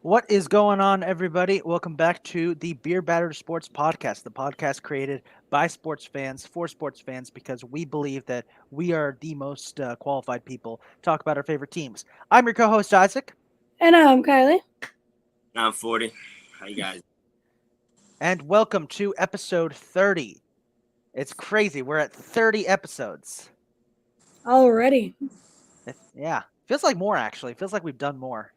What is going on, everybody? Welcome back to the Beer Battered Sports Podcast, the podcast created by sports fans for sports fans because we believe that we are the most qualified people to talk about our favorite teams. I'm your co host, Isaac, And I'm Kylie. I'm 40. How you guys? and welcome to episode 30. It's crazy. We're at 30 episodes. Already. Yeah, feels like more, actually. Feels like we've done more.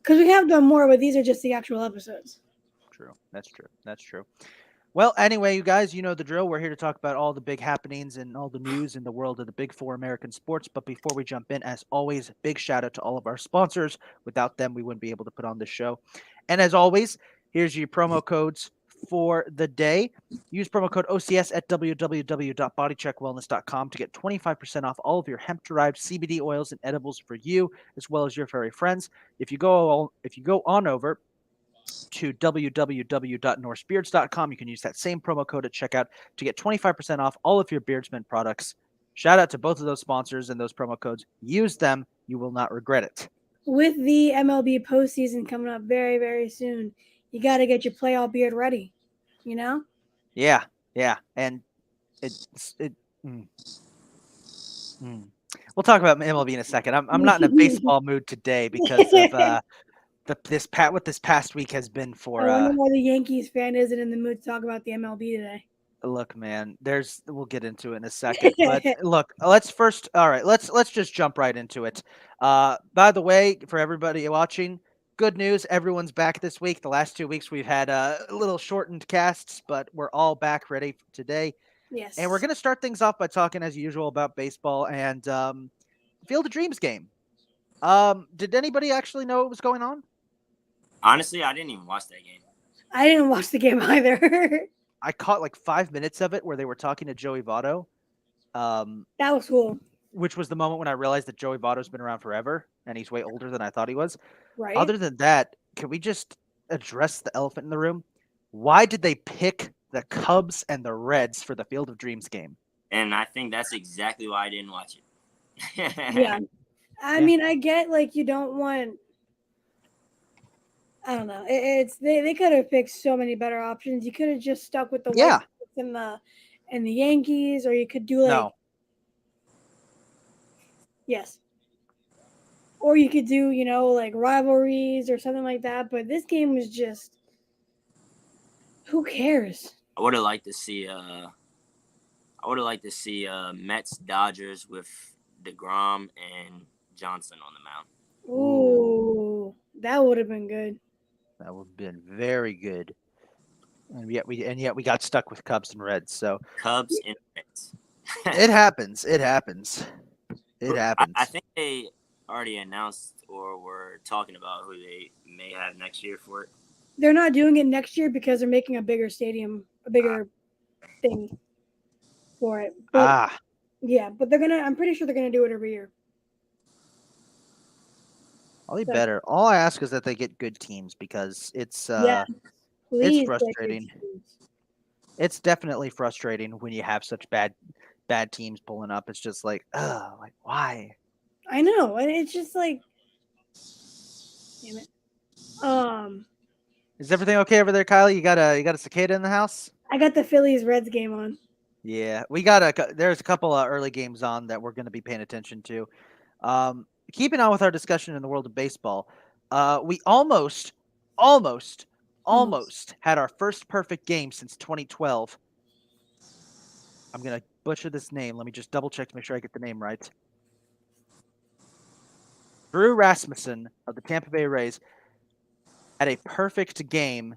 Because we have done more, but these are just the actual episodes. True. That's true. That's true. Well, anyway, you guys, you know the drill. We're here to talk about all the big happenings and all the news in the world of the big four American sports. But before we jump in, as always, big shout out to all of our sponsors. Without them, we wouldn't be able to put on this show. And as always, here's your promo codes for the day. Use promo code OCS at www.bodycheckwellness.com to get 25% off all of your hemp-derived CBD oils and edibles for you as well as your furry friends. If you go on over to www.norsebeards.com. You can use that same promo code at checkout to get 25% off all of your Beardsman products. Shout out to both of those sponsors and those promo codes. Use them. You will not regret it. With the MLB postseason coming up very, very soon, you got to get your playoff beard ready. You know? Yeah, yeah. And it. Mm, mm. We'll talk about MLB in a second. I'm not in a baseball mood today because of what this past week has been I for wonder why the Yankees fan isn't in the mood to talk about the MLB today. Look, man, we'll get into it in a second. But look, let's first all right, let's just jump right into it. By the way, for everybody watching, good news, everyone's back this week. The last 2 weeks we've had little shortened casts, but we're all back ready for today. And we're Yes. gonna start things off by talking as usual about baseball and Field of Dreams game. Did anybody actually know what was going on? Honestly, I didn't even watch that game. I didn't watch the game either. I caught like 5 minutes of it where they were talking to Joey Votto. That was cool. Which was the moment when I realized that Joey Votto's been around forever and he's way older than I thought he was. Right? Other than that, can we just address the elephant in the room? Why did they pick the Cubs and the Reds for the Field of Dreams game? And I think that's exactly why I didn't watch Yeah. it. I Yeah. mean, I get like you don't want. I don't know. They could have picked so many better options. You could have just stuck with the White Yeah. Sox and the Yankees, or you could do like No. yes, or you could do like rivalries or something like that. But this game was just who cares? I would have liked to see Mets Dodgers with DeGrom and Johnson on the mound. Ooh, that would have been good. That would have been very good. And yet we got stuck with Cubs and Reds. So Cubs and Mets. it happens. It happens. It happens. I think they already announced or were talking about who they may have next year for it. They're not doing it next year because they're making a bigger stadium, a bigger thing for it. But yeah, but they're gonna. I'm pretty sure they're gonna do it every year. I'll be So, better. All I ask is that they get good teams because it's yeah, it's please get good frustrating. teams. It's definitely frustrating when you have such bad teams pulling up. It's just like, like why? I know, and it's just like, damn it. Is everything okay over there, Kylie? You got a cicada in the house? I got the Phillies Reds game on. Yeah, there's a couple of early games on that we're going to be paying attention to. Keeping on with our discussion in the world of baseball, we almost, almost had our first perfect game since 2012. I'm gonna butcher this name. Let me just double check to make sure I get the name right. Drew Rasmussen of the Tampa Bay Rays had a perfect game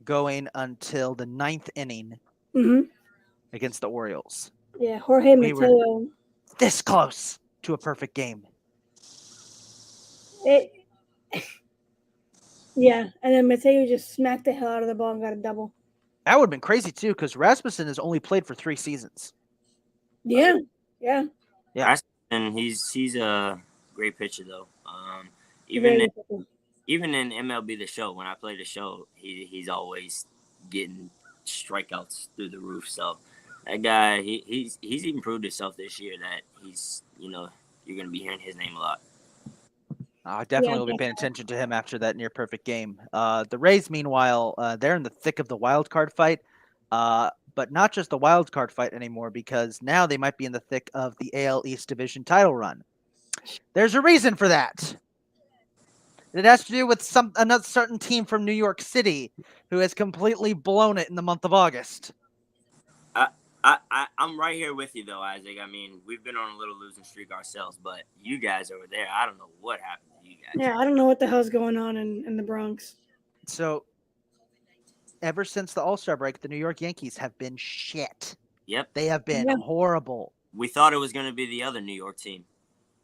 going until the ninth inning Mm-hmm. against the Orioles. Yeah, Jorge We were Mateo. this close to a perfect game. It, yeah, and then Mateo just smacked the hell out of the ball and got a double. That would have been crazy too, because Rasmussen has only played for 3 seasons. Yeah, yeah. Yeah. And he's a great pitcher though. Very Even in, good pitcher. even in MLB the Show, when I play the show, he's always getting strikeouts through the roof. So that guy, he's even proved himself this year that he's you're gonna be hearing his name a lot. I Yeah, definitely will be paying attention to him after that near perfect game. The Rays, meanwhile, they're in the thick of the wild card fight, but not just the wild card fight anymore because now they might be in the thick of the AL East Division title run. There's a reason for that. It has to do with another certain team from New York City who has completely blown it in the month of August. I'm right here with you though, Isaac. I mean, we've been on a little losing streak ourselves, but you guys over there, I don't know what happened to you guys. yeah. I don't know what the hell's going on in the Bronx. So, ever since the All-Star break, the New York Yankees have been shit. Yep. They have been Yeah. horrible. We thought it was going to be the other New York team.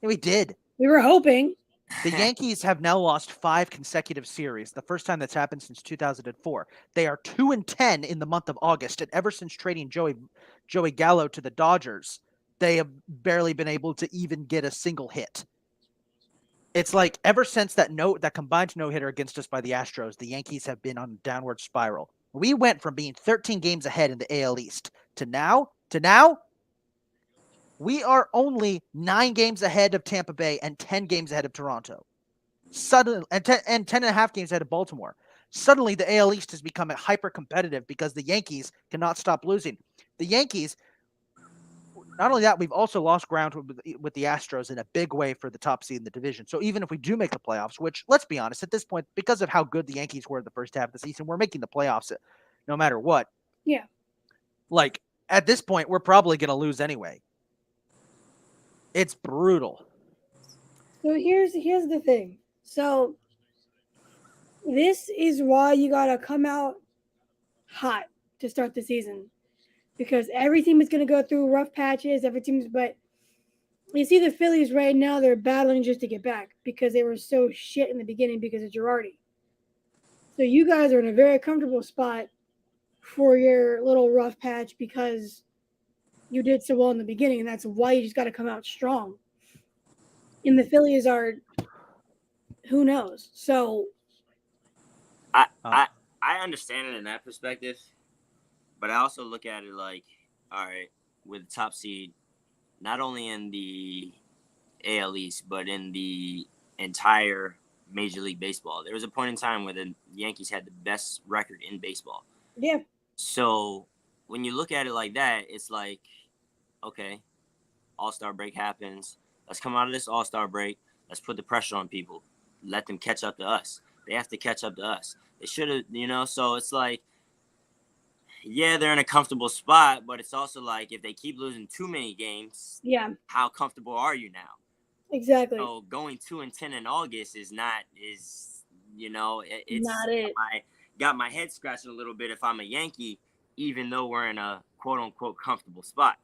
Yeah, we did. We were hoping. The Yankees have now lost 5 consecutive series, the first time that's happened since 2004. They are 2-10 in the month of August, and ever since trading Joey Gallo to the Dodgers, they have barely been able to even get a single hit. It's like ever since that combined no-hitter against us by the Astros, the Yankees have been on a downward spiral. We went from being 13 games ahead in the AL East to now, we are only 9 games ahead of Tampa Bay and 10 games ahead of Toronto. Suddenly, and 10 and a half games ahead of Baltimore. Suddenly, the AL East has become hyper competitive because the Yankees cannot stop losing. The Yankees, not only that, we've also lost ground with the Astros in a big way for the top seed in the division. So even if we do make the playoffs, which, let's be honest, at this point, because of how good the Yankees were in the first half of the season, we're making the playoffs no matter what. Yeah. Like, at this point, we're probably going to lose anyway. It's brutal. So here's the thing. So this is why you gotta come out hot to start the season, because every team is gonna go through rough patches. But you see the Phillies right now; they're battling just to get back because they were so shit in the beginning because of Girardi. So you guys are in a very comfortable spot for your little rough patch because you did so well in the beginning, and that's why you just got to come out strong. And the Phillies are, who knows? So I understand it in that perspective, but I also look at it like, all right, with the top seed, not only in the AL East, but in the entire Major League Baseball. There was a point in time where the Yankees had the best record in baseball. yeah. So when you look at it like that, it's like, okay, All-Star break happens. Let's come out of this All-Star break. Let's put the pressure on people. Let them catch up to us. They have to catch up to us. They should have, so it's like, yeah, they're in a comfortable spot, but it's also like if they keep losing too many games, Yeah, how comfortable are you now? exactly. So going 2-10 in August it's not it. I got my head scratching a little bit if I'm a Yankee, even though we're in a quote unquote comfortable spot.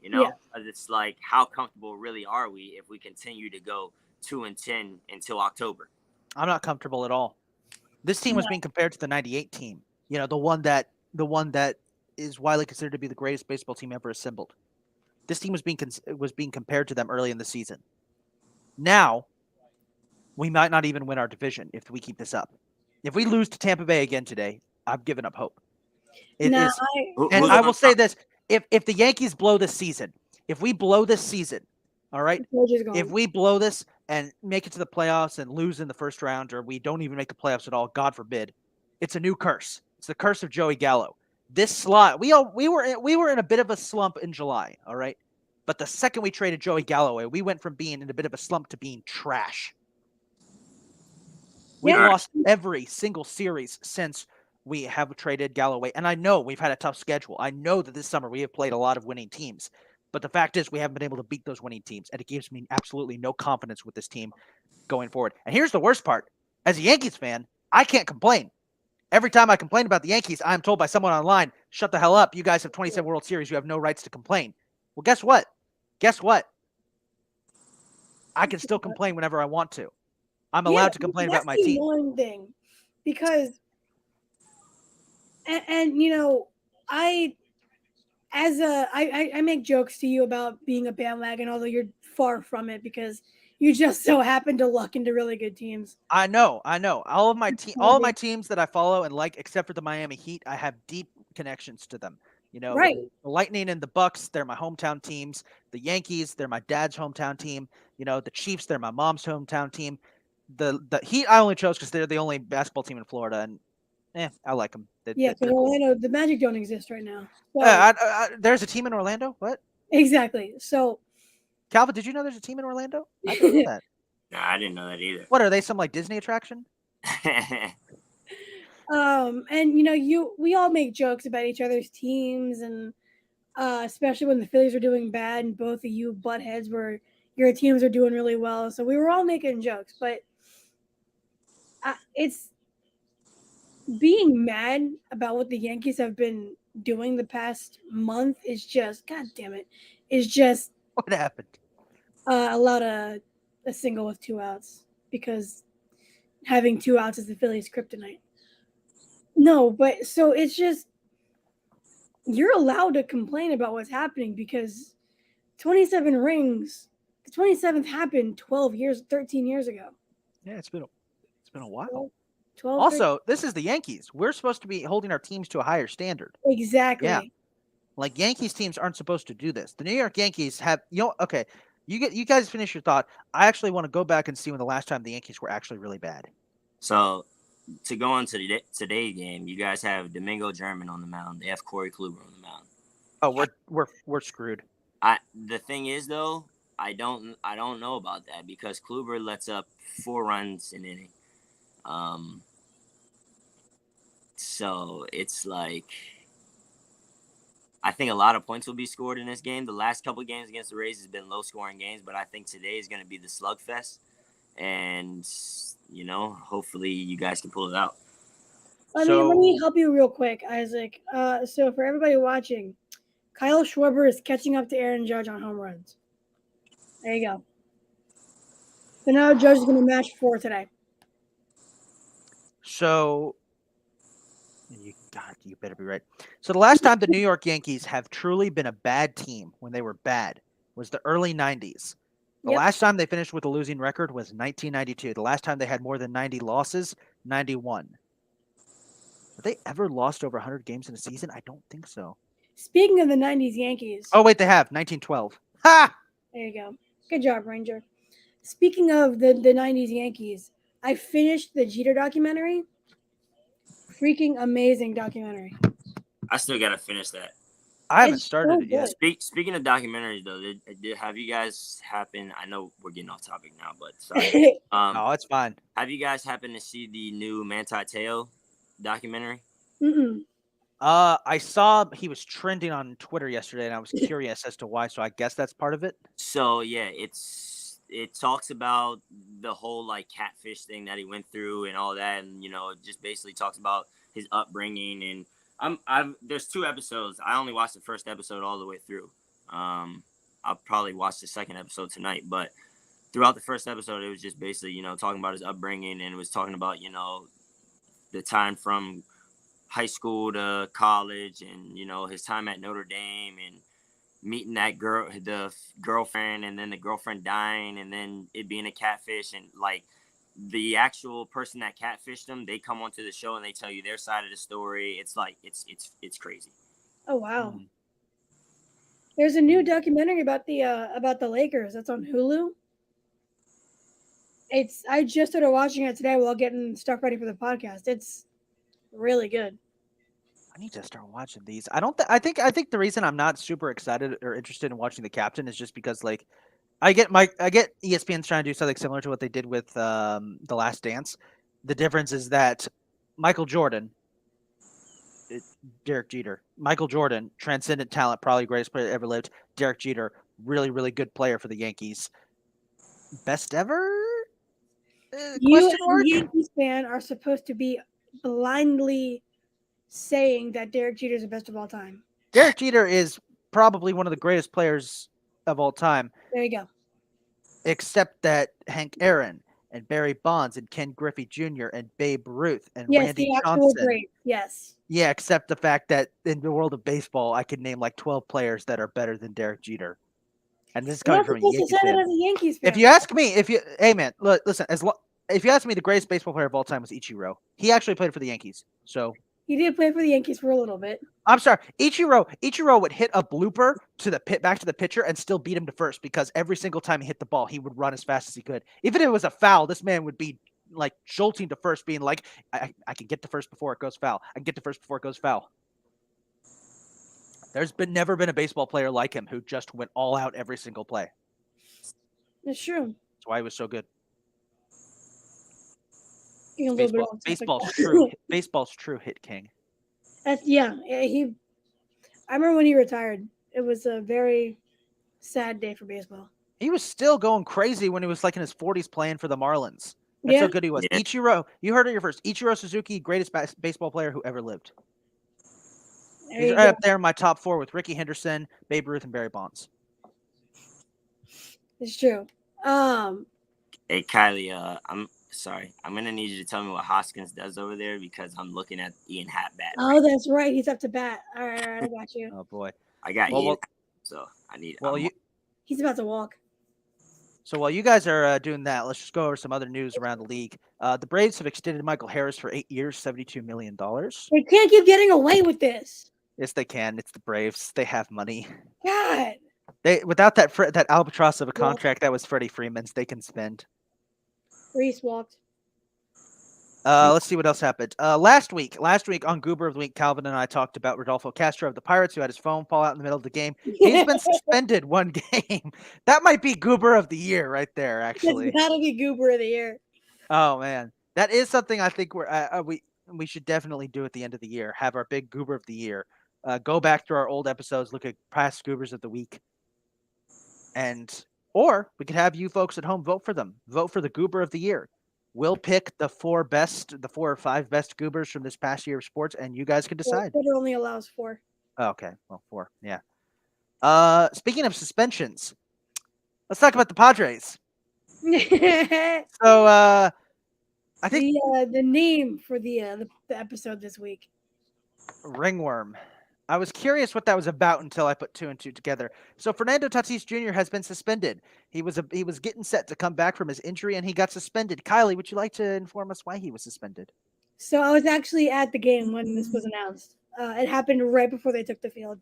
Yeah. Because it's like, how comfortable really are we if we continue to go 2-10 until October? I'm not comfortable at all. This team was being compared to the '98 team. The one that is widely considered to be the greatest baseball team ever assembled. This team was being compared to them early in the season. Now, we might not even win our division if we keep this up. If we lose to Tampa Bay again today, I've given up hope. And I will say this: if the Yankees blow this season, if we blow this season, all right, if we blow this and make it to the playoffs and lose in the first round, or we don't even make the playoffs at all, God forbid, it's a new curse. It's the curse of Joey Gallo. This slot, we were in a bit of a slump in July, all right, but the second we traded Joey Gallo away, we went from being in a bit of a slump to being trash. We've lost every single series since we have traded Galloway. And I know we've had a tough schedule. I know that this summer we have played a lot of winning teams. But the fact is we haven't been able to beat those winning teams. And it gives me absolutely no confidence with this team going forward. And here's the worst part. As a Yankees fan, I can't complain. Every time I complain about the Yankees, I'm told by someone online, shut the hell up. You guys have 27 World Series. You have no rights to complain. Well, guess what? I can still complain whenever I want to. I'm allowed to complain about my team. One thing, because, and I make jokes to you about being a bandwagon, although you're far from it because you just so happen to luck into really good teams. I know. All of my teams that I follow and like, except for the Miami Heat, I have deep connections to them. Right. The Lightning and the Bucks, they're my hometown teams. The Yankees, they're my dad's hometown team. The Chiefs, they're my mom's hometown team. the Heat I only chose because they're the only basketball team in Florida, and I like them. Yeah, because They're cool. Orlando, the Magic don't exist right now. So There's a team in Orlando. What? exactly. So Calvin, did you know there's a team in Orlando? I didn't know that. Nah, I didn't know that either. What are they? Some like Disney attraction? and we all make jokes about each other's teams, and especially when the Phillies are doing bad, and both of you butt heads where your teams are doing really well. So we were all making jokes, but it's being mad about what the Yankees have been doing the past month is just, god damn it, is just What happened? allowed a single with 2 outs because having 2 outs is the Phillies' kryptonite. No, but so it's just you're allowed to complain about what's happening because 27 rings, the 27th happened 13 years ago. Yeah, it's been a while. 12 Also, this is the Yankees. We're supposed to be holding our teams to a higher standard. exactly. Yeah. Like Yankees teams aren't supposed to do this. The New York Yankees have, okay. You guys finish your thought. I actually want to go back and see when the last time the Yankees were actually really bad. So, to go on to today's game, you guys have Domingo German on the mound. They have Corey Kluber on the mound. Oh, we're screwed. The thing is though, I don't know about that because Kluber lets up 4 runs an inning. So it's like I think a lot of points will be scored in this game. The last couple of games against the Rays has been low-scoring games, but I think today is going to be the slugfest, and hopefully you guys can pull it out. Let me help you real quick, Isaac. So for everybody watching, Kyle Schwarber is catching up to Aaron Judge on home runs. There you go. So now Judge is going to match 4 today. So, you better be right. So the last time the New York Yankees have truly been a bad team when they were bad was the early 90s. The last time they finished with a losing record was 1992. The last time they had more than 90 losses, 91. Have they ever lost over 100 games in a season? I don't think so. Speaking of the 90s Yankees. Oh, wait, they have. 1912. Ha! There you go. Good job, Ranger. Speaking of the 90s Yankees, I finished the Jeter documentary. Freaking amazing documentary. I still got to finish that. I haven't started it yet. Speaking of documentaries, though, have you guys happen? I know we're getting off topic now, but sorry. No, it's fine. Have you guys happened to see the new Manti Te'o documentary? Mm-mm. I saw he was trending on Twitter yesterday, and I was curious as to why. So I guess that's part of it. So yeah, it talks about the whole like catfish thing that he went through and all that, and it just basically talks about his upbringing. And there's 2 episodes. I only watched the first episode all the way through. I'll probably watch the second episode tonight, but throughout the first episode, it was just basically talking about his upbringing, and it was talking about the time from high school to college, and his time at Notre Dame, and meeting that girl, the girlfriend, and then the girlfriend dying, and then it being a catfish, and like the actual person that catfished them, they come onto the show and they tell you their side of the story. It's like it's crazy. Oh wow. There's a new documentary about the Lakers that's on Hulu. I just started watching it today while getting stuff ready for the podcast. It's really good. I need to start watching these. I think the reason I'm not super excited or interested in watching The Captain is just because like I get ESPN's trying to do something similar to what they did with The Last Dance. The difference is that Michael Jordan, Derek Jeter, Michael Jordan, transcendent talent, probably greatest player that ever lived. Derek Jeter, really, really good player for the Yankees. Best ever? You as a Yankees fan are supposed to be blindly saying that Derek Jeter is the best of all time. Derek Jeter is probably one of the greatest players of all time. There you go. Except that Hank Aaron and Barry Bonds and Ken Griffey Jr. and Babe Ruth and Randy Johnson. Great. Yes. Yeah, except the fact that in the world of baseball, I could name like 12 players that are better than Derek Jeter. And this is coming from a Yankees fan. If you ask me, hey man, listen, if you ask me, the greatest baseball player of all time was Ichiro. He actually played for the Yankees. So He did play for the Yankees for a little bit. I'm sorry, Ichiro would hit a blooper to the back to the pitcher and still beat him to first because every single time he hit the ball, he would run as fast as he could. Even if it was a foul, this man would be like jolting to first, being like, I can get to first before it goes foul. I can get to first before it goes foul. There's never been a baseball player like him who just went all out every single play. It's true. That's why he was so good. Getting a little bit Baseball, off topic. baseball's true hit king. Yeah, I remember when he retired. It was a very sad day for baseball. He was still going crazy when he was like in his 40s playing for the Marlins. That's how good he was. Yeah. Ichiro, you heard it here first. Ichiro Suzuki, greatest baseball player who ever lived. There He's you right go. up there in my top 4 with Ricky Henderson, Babe Ruth, and Barry Bonds. It's true. Hey, Kylie, I'm sorry. I'm gonna need you to tell me what Hoskins does over there because I'm looking at Ian Happ bat. Oh, that's right. He's up to bat. All right, I got you. Oh boy. I got Well, Ian, so I need. Well, I'm- He's about to walk. So while you guys are doing that, let's just go over some other news around the league. The Braves have extended Michael Harris for 8 years, $72 million. They can't keep getting away with this. Yes, they can. It's the Braves. They have money. God. They without that albatross of a contract that was Freddie Freeman's, they can spend. Reese walked. Let's see what else happened. Last week on Goober of the Week, Calvin and I talked about Rodolfo Castro of the Pirates, who had his phone fall out in the middle of the game. He's been suspended one game. That might be Goober of the Year right there, actually. That'll be Goober of the Year. Oh man, that is something I think we should definitely do at the end of the year. Have our big Goober of the Year. Go back through our old episodes, look at past Goobers of the Week, or we could have you folks at home vote for them. Vote for the Goober of the Year. We'll pick the 4 or 5 best Goobers from this past year of sports, and you guys can decide. Twitter only allows 4. Oh, okay, well, 4, yeah. Speaking of suspensions, let's talk about the Padres. So, I think the name for the episode this week. Ringworm. I was curious what that was about until I put 2 and 2 together. So Fernando Tatis Jr. has been suspended. He was getting set to come back from his injury, and he got suspended. Kylie, would you like to inform us why he was suspended? So I was actually at the game when this was announced. It happened right before they took the field.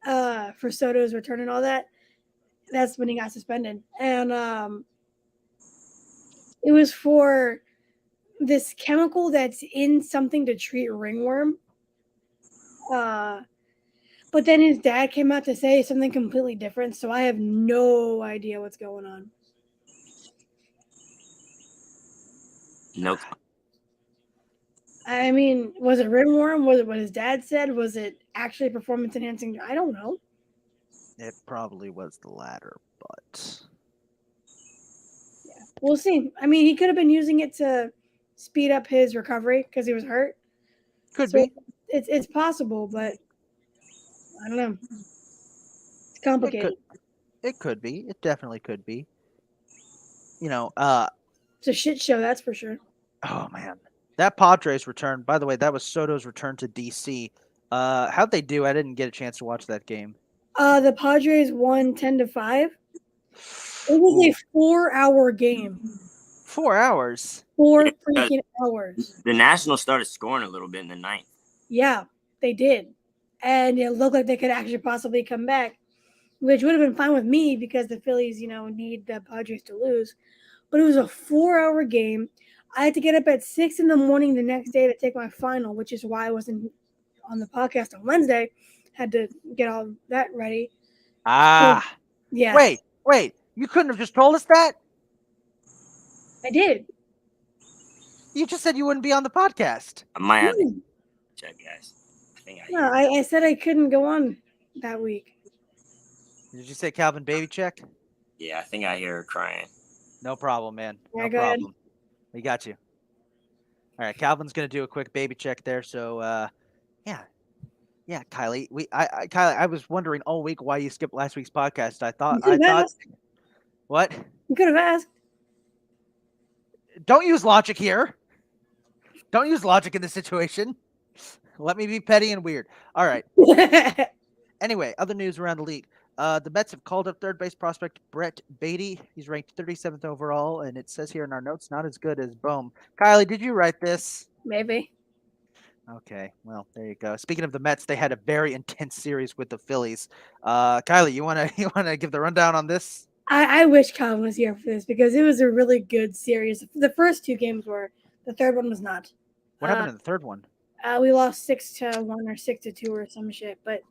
For Soto's return and all that. That's when he got suspended. And it was for this chemical that's in something to treat ringworm. But then his dad came out to say something completely different, so I have no idea what's going on. Nope. I mean, was it ringworm? Was it what his dad said? Was it actually performance enhancing? I don't know. It probably was the latter, but Yeah, we'll see. I mean, he could have been using it to speed up his recovery because he was hurt. could So be. It's possible, but I don't know. It's complicated. It could be. It definitely could be. You know, It's a shit show, that's for sure. oh man, that Padres return. By the way, that was Soto's return to DC. How'd they do? I didn't get a chance to watch that game. The Padres won 10-5. It was a 4-hour game. 4 hours. 4 freaking hours. The Nationals started scoring a little bit in the ninth. Yeah, they did. And it looked like they could actually possibly come back, which would have been fine with me because the Phillies, need the Padres to lose. But it was a 4-hour game. I had to get up at 6 a.m. the next day to take my final, which is why I wasn't on the podcast on Wednesday. Had to get all that ready. Ah. Yeah. Wait. You couldn't have just told us that? I did. You just said you wouldn't be on the podcast. I might have to check, guys. I think I. No, I said I couldn't go on that week. Did you say Calvin baby check? Yeah, I think I hear her crying. No problem, man. Yeah, No go ahead. problem. We got you. All right, Calvin's gonna do a quick baby check there. So, yeah, Kylie. Kylie, I was wondering all week why you skipped last week's podcast. I thought. What? You could have asked. Don't use logic here. Don't use logic in this situation. Let me be petty and weird. All right. Anyway, other news around the league. The Mets have called up third base prospect Brett Beatty. He's ranked 37th overall, and it says here in our notes, not as good as Bohm. Kylie, did you write this? Maybe. Okay, well, there you go. Speaking of the Mets, they had a very intense series with the Phillies. Kylie, you wanna you wanna give the rundown on this? I wish Calvin was here for this because it was a really good series. The first two games were. The third one was not. What happened in the third one? We lost 6-1 or 6-2 or some shit. But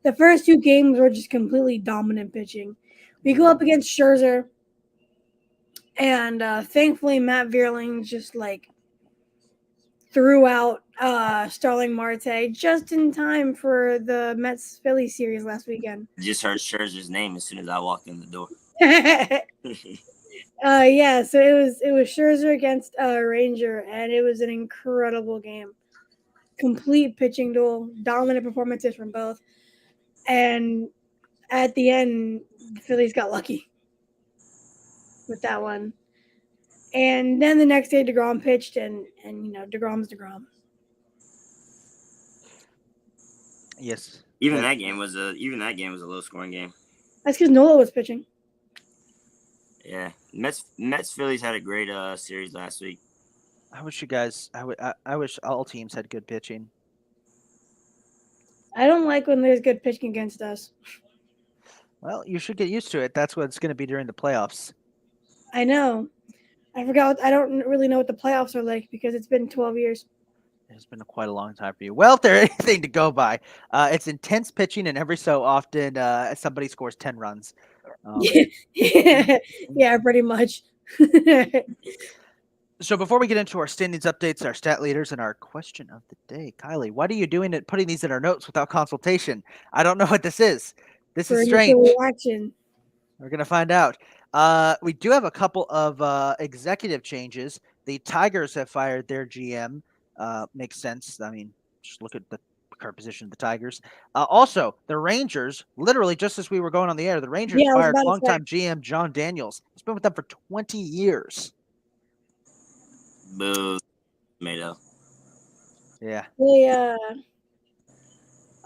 the first two games were just completely dominant pitching. We go up against Scherzer, and thankfully Matt Vierling just like threw out Starling Marte just in time for the Mets Philly series last weekend. Just heard Scherzer's name as soon as I walked in the door. Yeah, so it was Scherzer against Ranger, and it was an incredible game. Complete pitching duel, dominant performances from both, and at the end, the Phillies got lucky with that one. And then the next day, DeGrom pitched, and DeGrom's DeGrom. Yes. Even but- that game was a low scoring game. That's because Nola was pitching. Yeah, Mets Phillies had a great series last week. I wish you guys. I wish all teams had good pitching. I don't like when there's good pitching against us. Well, you should get used to it. That's what it's going to be during the playoffs. I know. I forgot. I don't really know what the playoffs are like because it's been 12 years. It's been quite a long time for you. Well, if there's anything to go by, it's intense pitching, and every so often somebody scores 10 runs. Yeah, pretty much. So before we get into our standings updates, our stat leaders, and our question of the day, Kylie, what are you doing at putting these in our notes without consultation? I don't know what this is. This is strange. Action. We're going to find out. We do have a couple of executive changes. The Tigers have fired their GM. Makes sense. I mean, just look at the current position of the Tigers. Also, the Rangers, literally just as we were going on the air, the Rangers fired longtime GM John Daniels. He's been with them for 20 years. Boo, tomato. Yeah. They, I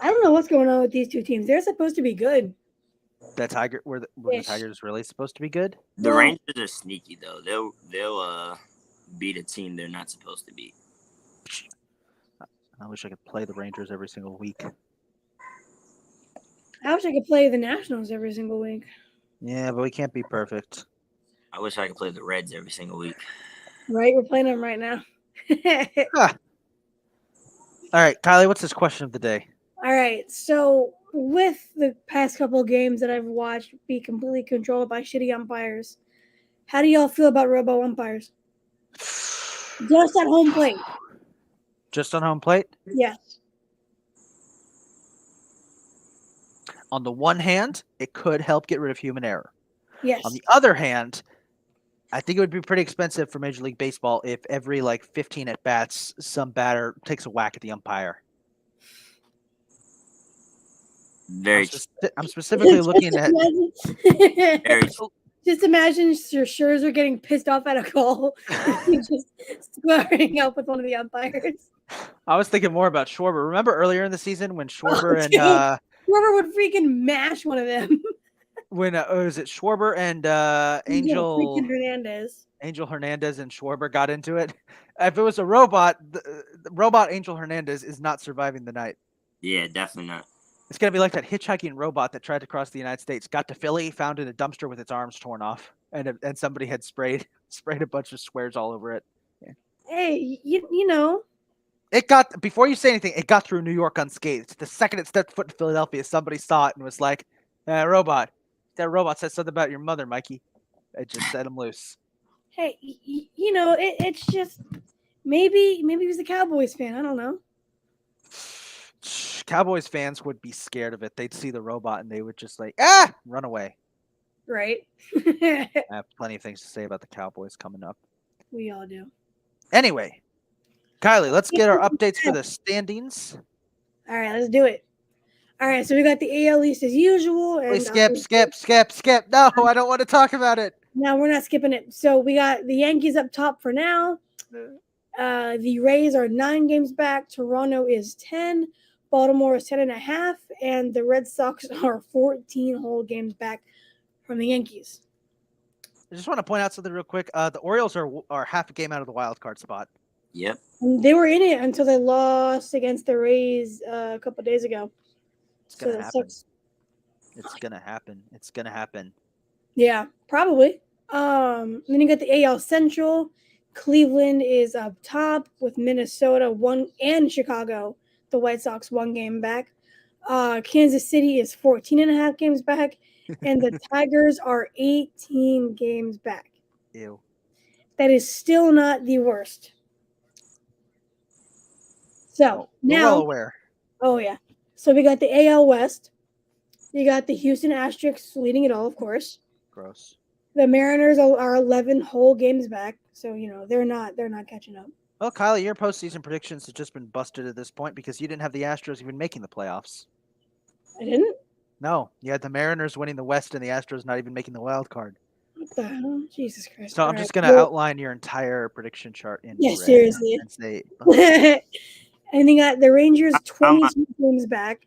don't know what's going on with these two teams. They're supposed to be good. The Tigers really supposed to be good? The Rangers are sneaky though. They'll beat a team they're not supposed to beat. I wish I could play the Rangers every single week. I wish I could play the Nationals every single week. Yeah, but we can't be perfect. I wish I could play the Reds every single week. Right, we're playing them right now. All right, Kylie, what's this question of the day? All right, so with the past couple of games that I've watched be completely controlled by shitty umpires, how do y'all feel about robo umpires? Just at home plate. Just on home plate? Yes. On the one hand, it could help get rid of human error. Yes. On the other hand, I think it would be pretty expensive for Major League Baseball if every 15 at bats, some batter takes a whack at the umpire. I'm specifically looking at. Just imagine your Scherzer getting pissed off at a call, just squaring up with one of the umpires. I was thinking more about Schwarber. Remember earlier in the season when Schwarber and Schwarber would freaking mash one of them. When was it Schwarber and Angel Hernandez? Angel Hernandez and Schwarber got into it. If it was a robot, the robot Angel Hernandez is not surviving the night. Yeah, definitely not. It's gonna be like that hitchhiking robot that tried to cross the United States, got to Philly, found in a dumpster with its arms torn off, and somebody had sprayed a bunch of squares all over it. Yeah. Hey, you know. It got, before you say anything, it got through New York unscathed. The second it stepped foot in Philadelphia, somebody saw it and was like, robot. That robot said something about your mother, Mikey. It just set him loose. Hey, it's just maybe he was a Cowboys fan. I don't know. Cowboys fans would be scared of it. They'd see the robot and they would just run away. Right. I have plenty of things to say about the Cowboys coming up. We all do. Anyway, Kylie, let's get our updates for the standings. All right, let's do it. All right, so we got the AL East as usual. And skip. No, I don't want to talk about it. No, we're not skipping it. So we got the Yankees up top for now. The Rays are 9 games back. Toronto is 10. Baltimore is 10.5. And the Red Sox are 14 whole games back from the Yankees. I just want to point out something real quick. The Orioles are half a game out of the wild card spot. Yep. They were in it until they lost against the Rays a couple days ago. It's So gonna that happen. sucks. It's gonna happen. It's gonna happen. Yeah, probably. Then you got the AL Central. Cleveland is up top with Minnesota one and Chicago. The White Sox 1 game back. Kansas City is 14 and a half games back, and the Tigers are 18 games back. Ew. That is still not the worst. So We're well now, aware. oh yeah. So we got the AL West. You got the Houston Asterisks leading it all, of course. Gross. The Mariners are 11 whole games back, so they're not catching up. Well, Kylie, your postseason predictions have just been busted at this point because you didn't have the Astros even making the playoffs. I didn't. No, you had the Mariners winning the West and the Astros not even making the wild card. What the hell? Jesus Christ! So All I'm right. just gonna Well, outline your entire prediction chart in yeah, red seriously. and say, And they got the Rangers How much? 22 games back.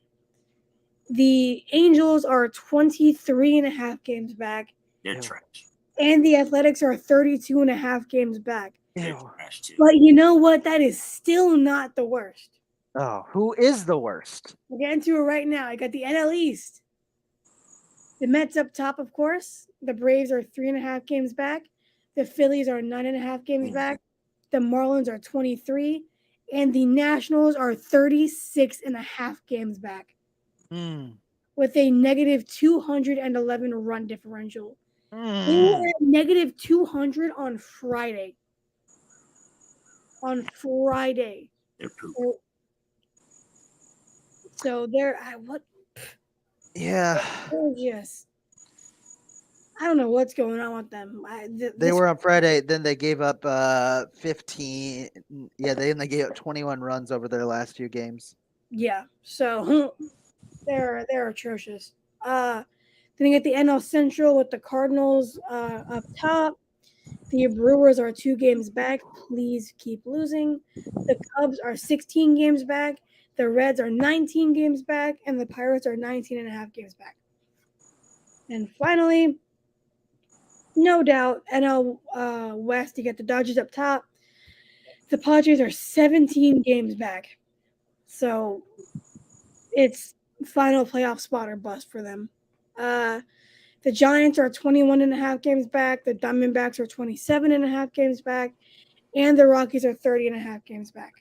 The Angels are 23 and a half games back. They're Ew. trash. And the Athletics are 32 and a half games back. They're ew. trash too. But you know what? That is still not the worst. Oh, who is the worst? We'll get into it right now. I got the NL East. The Mets up top, of course. The Braves are 3.5 games back. The Phillies are 9.5 games back. The Marlins are 23. And the Nationals are 36.5 games back with a negative 211 run differential. They were at negative 200 on Friday. They're poop. So they're what? Yeah. They're just, I don't know what's going on with them. They were on Friday, then they gave up 15. Yeah, they gave up 21 runs over their last few games. Yeah, so they're atrocious. Then you get the NL Central with the Cardinals up top. The Brewers are 2 games back. Please keep losing. The Cubs are 16 games back. The Reds are 19 games back, and the Pirates are 19.5 games back. And finally, no doubt, NL West, you get the Dodgers up top. The Padres are 17 games back. So it's final playoff spot or bust for them. The Giants are 21.5 games back. The Diamondbacks are 27.5 games back. And the Rockies are 30.5 games back.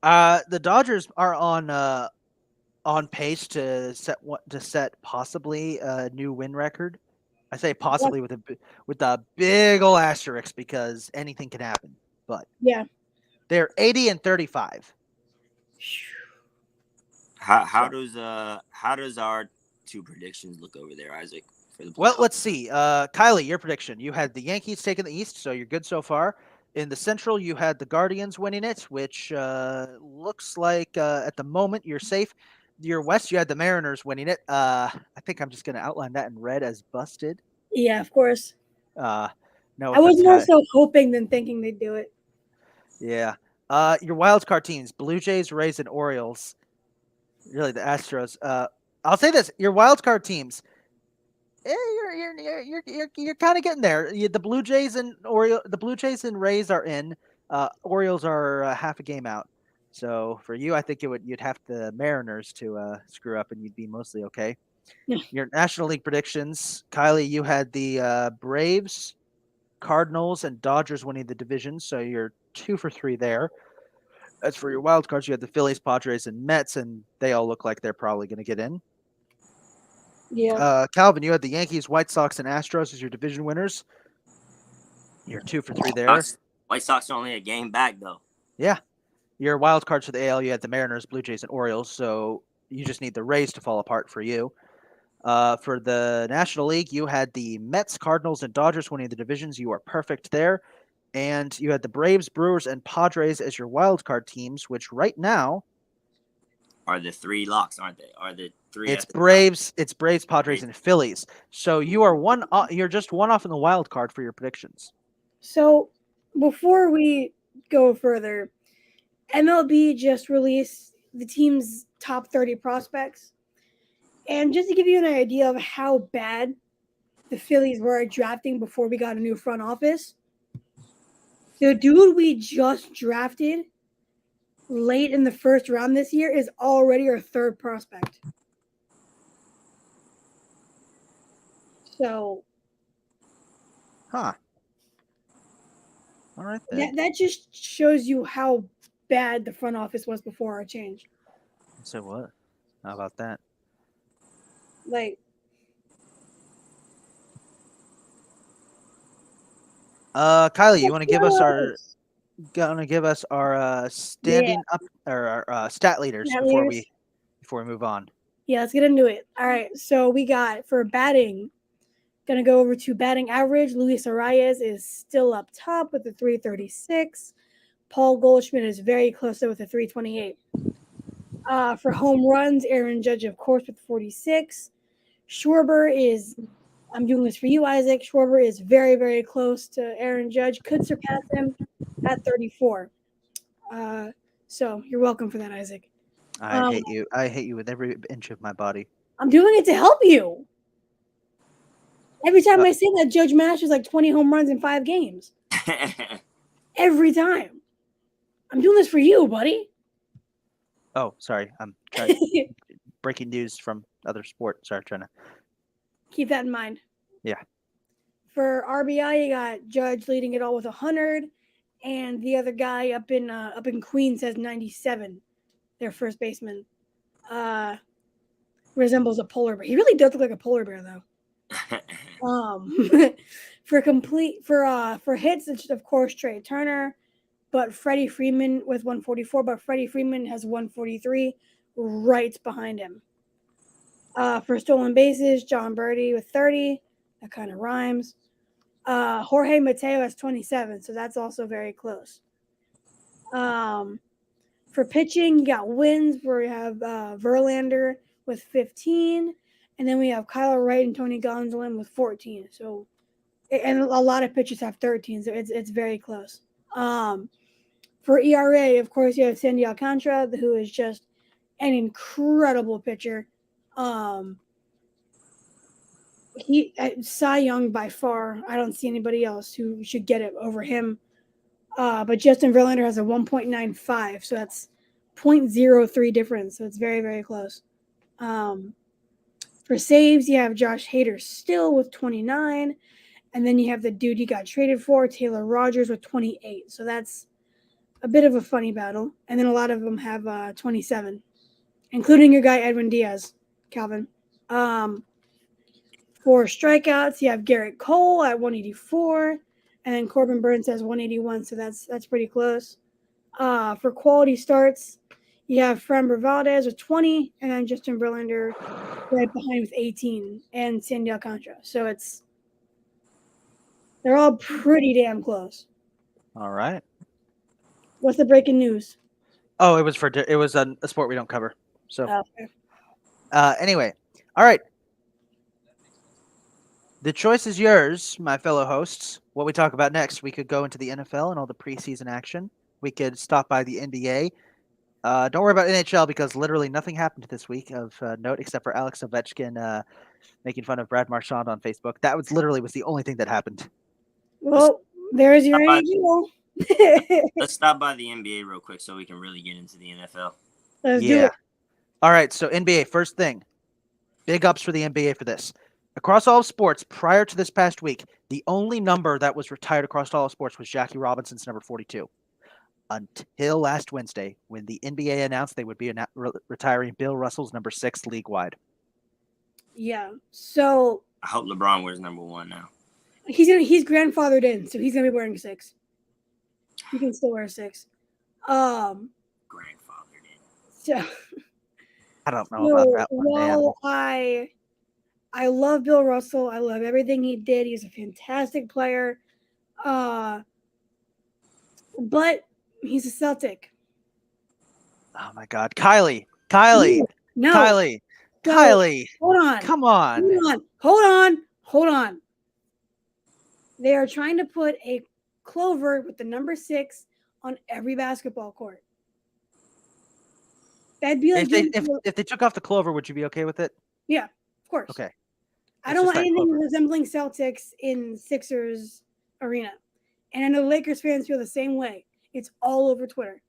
The Dodgers are on pace to set possibly a new win record. I say possibly with a big ol' asterisk because anything can happen. But yeah, they're 80 and 35. How does our two predictions look over there, Isaac? For the Well, playoffs? let's see. Kylie, your prediction. You had the Yankees taking the East, so you're good so far. In the Central, you had the Guardians winning it, which looks like at the moment you're safe. Your West, you had the Mariners winning it. I think I'm just going to outline that in red as busted. Yeah, of course. No, I was more so hoping than thinking they'd do it. Yeah. Your wild card teams: Blue Jays, Rays, and Orioles. Really, the Astros. I'll say this: your wild card teams. You're kind of getting there. The Blue Jays and the Blue Jays and Rays are in. Orioles are half a game out. So for you, I think you'd have the Mariners to screw up, and you'd be mostly okay. Yeah. Your National League predictions, Kylie, you had the Braves, Cardinals, and Dodgers winning the division, so you're 2 for 3 there. As for your wild cards, you had the Phillies, Padres, and Mets, and they all look like they're probably going to get in. Yeah. Calvin, you had the Yankees, White Sox, and Astros as your division winners. You're 2 for 3 there. White Sox are only a game back, though. Yeah. Your wild cards for the AL, you had the Mariners, Blue Jays, and Orioles, so you just need the Rays to fall apart for you. For the National League, you had the Mets, Cardinals, and Dodgers winning the divisions. You are perfect there. And you had the Braves, Brewers, and Padres as your wild card teams, which right now are the 3 locks, aren't they? Are the 3? It's Braves, Padres, and Phillies. So you are you're just one off in the wild card for your predictions. So before we go further, MLB just released the team's top 30 prospects. And just to give you an idea of how bad the Phillies were at drafting before we got a new front office, The dude we just drafted late in the first round this year is already our third prospect. So Huh. All right then. that just shows you how bad the front office was before our change. So what? How about that? Like, Kylie, you want to give us our standing up or our stat leaders Stat before leaders? we move on? Yeah, let's get into it. All right, so we got for batting, gonna go over to batting average. Luis Arias is still up top with a 336. Paul Goldschmidt is very close with a 328. For home runs, Aaron Judge, of course, with 46. Schwarber is, I'm doing this for you, Isaac. Schwarber is very, very close to Aaron Judge. Could surpass him at 34. So you're welcome for that, Isaac. I hate you. I hate you with every inch of my body. I'm doing it to help you. Every time I say that, Judge Masters like 20 home runs in 5 games. Every time. I'm doing this for you, buddy. Oh, sorry. I'm trying. Breaking news from other sport. Sorry, trying to keep that in mind. Yeah. For RBI, you got Judge leading it all with 100, and the other guy up in Queens has 97. Their first baseman resembles a polar bear. He really does look like a polar bear, though. For hits, it's of course Trey Turner, but Freddie Freeman with 144. But Freddie Freeman has 143 right behind him. For stolen bases, John Birdie with 30. That kind of rhymes. Jorge Mateo has 27, so that's also very close. For pitching, you got wins where we have Verlander with 15, and then we have Kyler Wright and Tony Gonsolin with 14. So, and a lot of pitchers have 13, so it's very close. For ERA, of course, you have Sandy Alcantara, who is just an incredible pitcher. He Cy Young by far. I don't see anybody else who should get it over him. But Justin Verlander has a 1.95, so that's 0.03 difference. So it's very, very close. For saves, you have Josh Hader still with 29, and then you have the dude he got traded for, Taylor Rogers, with 28. So that's a bit of a funny battle. And then a lot of them have 27, including your guy Edwin Diaz, Calvin. For strikeouts, you have Garrett Cole at 184, and then Corbin Burns has 181. So that's pretty close. For quality starts, you have Framber Valdez with 20, and then Justin Verlander right behind with 18, and Sandy Alcantara. So they're all pretty damn close. All right. What's the breaking news? Oh, it was a sport we don't cover. So, okay. Anyway, all right. The choice is yours, my fellow hosts. What we talk about next, we could go into the NFL and all the preseason action. We could stop by the NBA. Don't worry about NHL because literally nothing happened this week of note except for Alex Ovechkin making fun of Brad Marchand on Facebook. That was the only thing that happened. Well, there's your NHL. Let's stop by the NBA real quick so we can really get into the NFL. Let's do it. All right, so NBA, first thing. Big ups for the NBA for this. Across all of sports, prior to this past week, the only number that was retired across all of sports was Jackie Robinson's number 42. Until last Wednesday, when the NBA announced they would be retiring Bill Russell's number 6 league-wide. Yeah, so... I hope LeBron wears number 1 now. He's grandfathered in, so he's going to be wearing 6. He can still wear 6. Grandfathered in. So... I don't know about that one, man. I love Bill Russell. I love everything he did. He's a fantastic player. But he's a Celtic. Oh my God. Kylie. No. Kylie. Hold on. Come on. Hold on. They are trying to put a clover with the number 6 on every basketball court. That'd be like if they took off the clover, would you be okay with it? Yeah, of course. Okay. I don't want anything resembling Celtics in Sixers arena. And I know Lakers fans feel the same way. It's all over Twitter.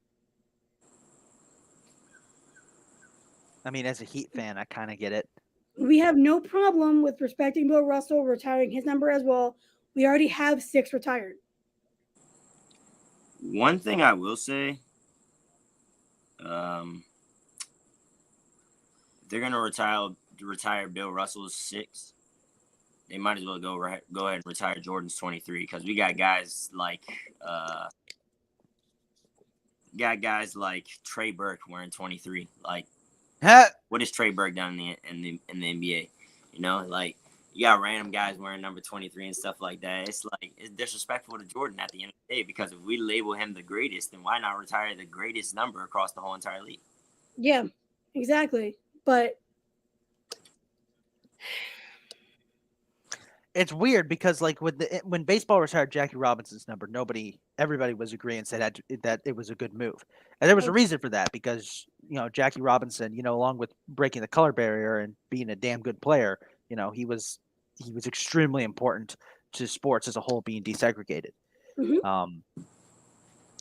I mean, as a Heat fan, I kind of get it. We have no problem with respecting Bill Russell, retiring his number as well. We already have 6 retired. One thing I will say, if they're gonna retire Bill Russell's 6, they might as well go ahead and retire Jordan's 23, because we got guys like Trey Burke wearing 23. Like, what has Trey Burke done in the NBA? You know, like, you got random guys wearing number 23 and stuff like that. It's like, it's disrespectful to Jordan at the end of the day, because if we label him the greatest, then why not retire the greatest number across the whole entire league? Yeah, exactly. But it's weird because like when baseball retired Jackie Robinson's number, everybody was agreeing and said that it was a good move, and there was a reason for that, because Jackie Robinson, along with breaking the color barrier and being a damn good player, he was extremely important to sports as a whole being desegregated. Mhm.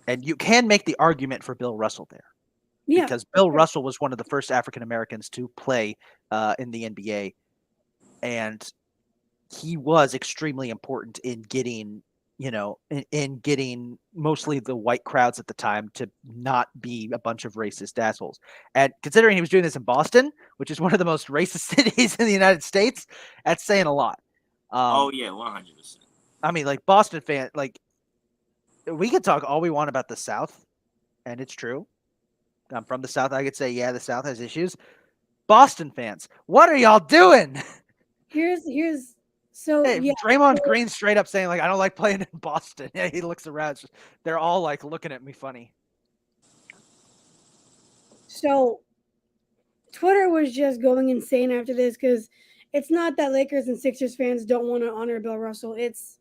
And you can make the argument for Bill Russell there. Yeah, because Bill Russell was one of the first African Americans to play in the NBA, and he was extremely important in getting, in getting mostly the white crowds at the time to not be a bunch of racist assholes. And considering he was doing this in Boston, which is one of the most racist cities in the United States, that's saying a lot. Oh yeah, 100%. I mean, like, Boston fan, like, we could talk all we want about the South, and it's true. I'm from the South. I could say, yeah, the South has issues. Boston fans, what are y'all doing? Here's so Hey, yeah. Draymond Green straight up saying, like, I don't like playing in Boston. Yeah, he looks around. They're all like looking at me funny. So Twitter was just going insane after this, because it's not that Lakers and Sixers fans don't want to honor Bill Russell. It's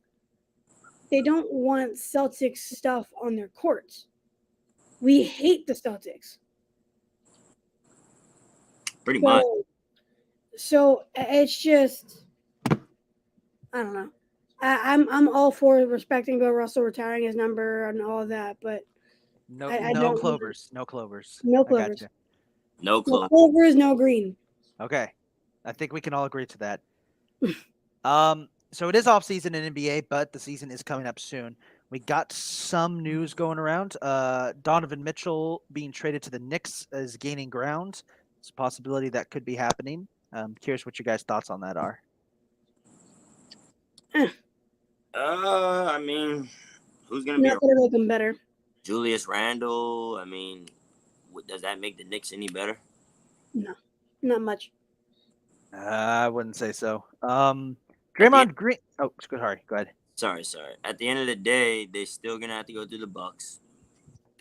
they don't want Celtics stuff on their courts. We hate the Celtics. Pretty much. So it's just, I don't know. I'm all for respecting Bill Russell, retiring his number and all of that, but No, I no don't clovers, no clovers. No I got clovers. you. No clue. No clovers, no green. Okay, I think we can all agree to that. So it is off season in NBA, but the season is coming up soon. We got some news going around. Donovan Mitchell being traded to the Knicks is gaining ground. It's a possibility that could be happening. Curious what your guys' thoughts on that are. I mean, who's gonna Not be gonna make them better. Julius Randle? I mean, does that make the Knicks any better? No, not much. I wouldn't say so. Draymond Green. Oh, sorry. Go ahead. Sorry. At the end of the day, they're still gonna have to go through the Bucks.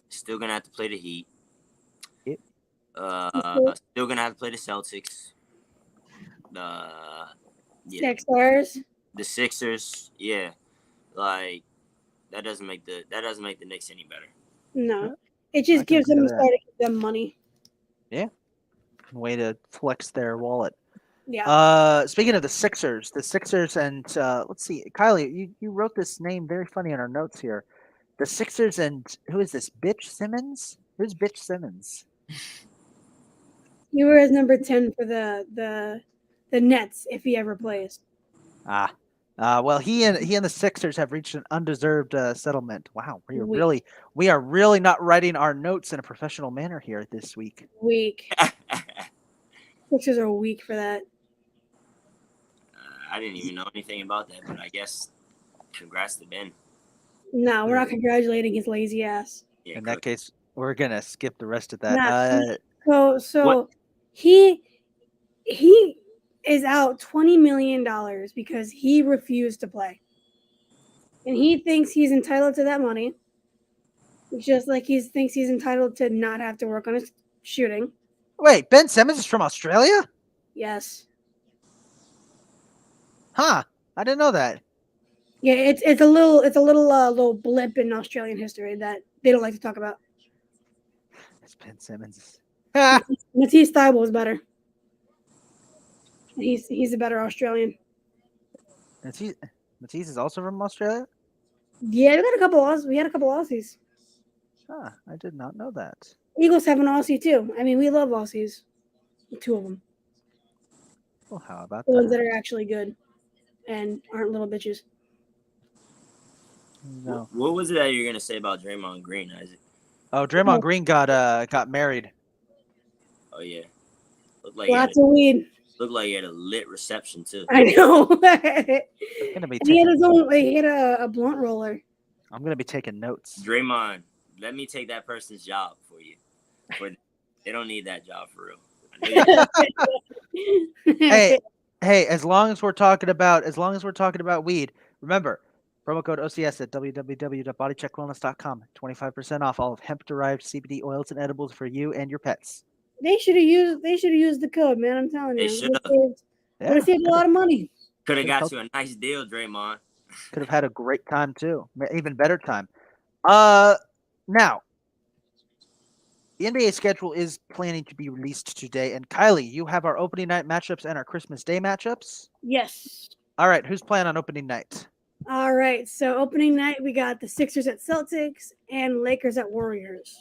Still gonna have to play the Heat. Yep. Still gonna have to play the Celtics. Sixers. The Sixers. Yeah, like that doesn't make the Knicks any better. No, it just gives them them money. Yeah, way to flex their wallet. Yeah. Speaking of the Sixers and let's see, Kylie, you wrote this name very funny in our notes here. The Sixers and who is this? Bitch Simmons? Who's Bitch Simmons? He wears number 10 for the Nets if he ever plays. Well, he and the Sixers have reached an undeserved settlement. Wow, we are really not writing our notes in a professional manner here this week. Sixers are weak for that. I didn't even know anything about that, but I guess congrats to Ben. No, we're not congratulating his lazy ass. Yeah, in that case, we're gonna skip the rest of that. So he is out $20 million because he refused to play, and he thinks he's entitled to that money, just like he thinks he's entitled to not have to work on his shooting. Wait, Ben Simmons is from Australia? Yes. Huh? I didn't know that. Yeah, it's a little blip in Australian history that they don't like to talk about. It's Ben Simmons. Matisse Thybulle is better. He's a better Australian. Matisse is also from Australia? Yeah, we had a couple Aussies. Huh, I did not know that. Eagles have an Aussie too. I mean, we love Aussies. Two of them, Well, how about the ones that? that are actually good and aren't little bitches. No. What was it that you were gonna say about Draymond Green, Isaac? Oh, Draymond Green got married. Oh yeah, looked like Lots of weed. he had a lit reception too. I know. Gonna be And he had taking. his own. He had a blunt roller. I'm gonna be taking notes. Draymond, let me take that person's job for you. They don't need that job for real. I know Hey, as long as we're talking about weed, remember promo code OCS at www.bodycheckwellness.com. 25% off all of hemp-derived CBD oils and edibles for you and your pets. They should have used the code, man. I'm telling They you, should have. would have saved a lot of money. Could have Should've got helped. you a nice deal, Draymond. Could have had a great time too, even better time. Now the NBA schedule is planning to be released today, and Kylie, you have our opening night matchups and our Christmas Day matchups. Yes. All right, who's playing on opening night? All right. So opening night, we got the Sixers at Celtics and Lakers at Warriors.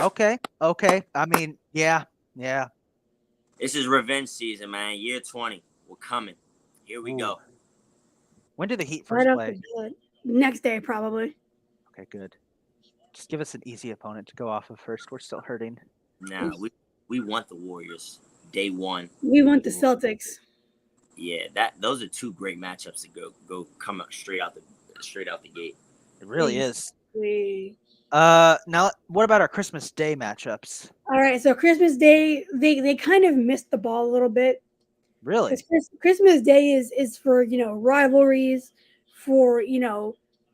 Okay. I mean, yeah. This is revenge season, man. Year 20. We're coming. Here we go. When do the Heat first Right off play? the bat. Next day, probably. Okay, good. Just give us an easy opponent to go off of first. We're still hurting. Nah, we want the Warriors. Day one. We want the Celtics. Yeah, those are two great matchups to go come out straight out the gate. It really is. We. Now what about our Christmas Day matchups? All right. So Christmas Day, they kind of missed the ball a little bit. Really? Christmas Day is for rivalries, for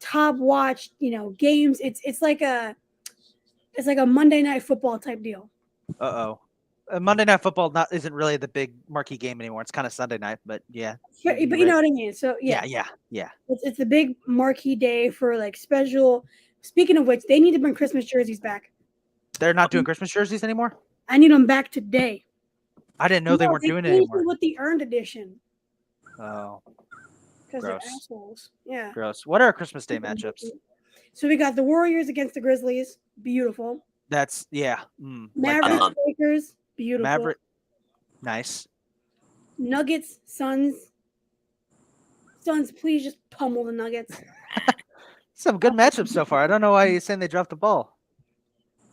top watched games. It's like a Monday Night Football type deal. Uh-oh. Monday Night Football isn't really the big marquee game anymore. It's kind of Sunday night, but yeah. But you know what I mean. So yeah. It's a big marquee day for like special. Speaking of which, they need to bring Christmas jerseys back. They're not doing Christmas jerseys anymore? I need them back today. I didn't know they weren't doing it anymore. With the earned edition. Oh. Because they're assholes. Yeah. Gross. What are our Christmas Day matchups? So we got the Warriors against the Grizzlies. Beautiful. That's Mavericks, Lakers. Beautiful. Maverick. Nice. Nuggets, Suns. Suns, please just pummel the Nuggets. Some good matchups so far. I don't know why you're saying they dropped the ball.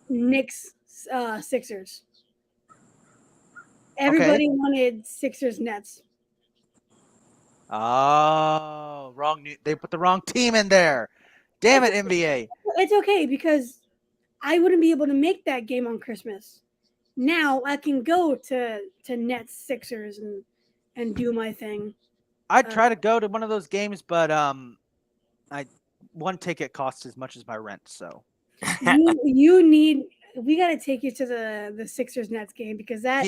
Knicks, Sixers. Everybody wanted Sixers Nets. Oh, they put the wrong team in there. Damn it, NBA. It's okay because I wouldn't be able to make that game on Christmas. Now I can go to Nets, Sixers, and do my thing. I'd try to go to one of those games, but one ticket costs as much as my rent. So we got to take you to the Sixers Nets game because that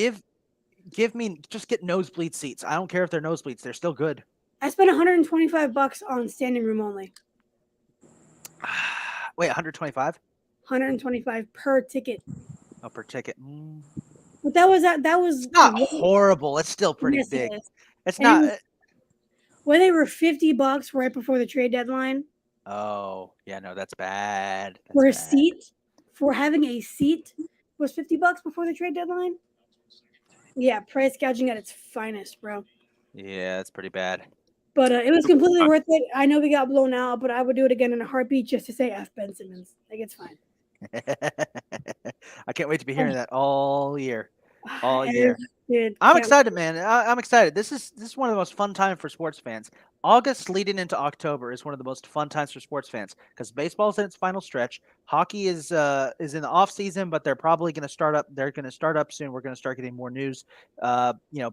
give me just get nosebleed seats. I don't care if they're nosebleeds; they're still good. I spent $125 on standing room only. Wait, 125? 125 per ticket. Oh, per ticket. But that was not horrible. It's still pretty big. It's not. When they were $50 right before the trade deadline. Oh, yeah, no, that's bad. For having a seat was $50 before the trade deadline. Yeah, price gouging at its finest, bro. Yeah, that's pretty bad. But it was completely worth it. I know we got blown out, but I would do it again in a heartbeat just to say F Ben Simmons. Like, it's fine. I can't wait to be hearing that all year. All year. Dude, I'm excited, man. I'm excited. This is one of the most fun times for sports fans. August leading into October is one of the most fun times for sports fans because baseball's in its final stretch. Hockey is in the off season, but they're probably going to start up. They're going to start up soon. We're going to start getting more news.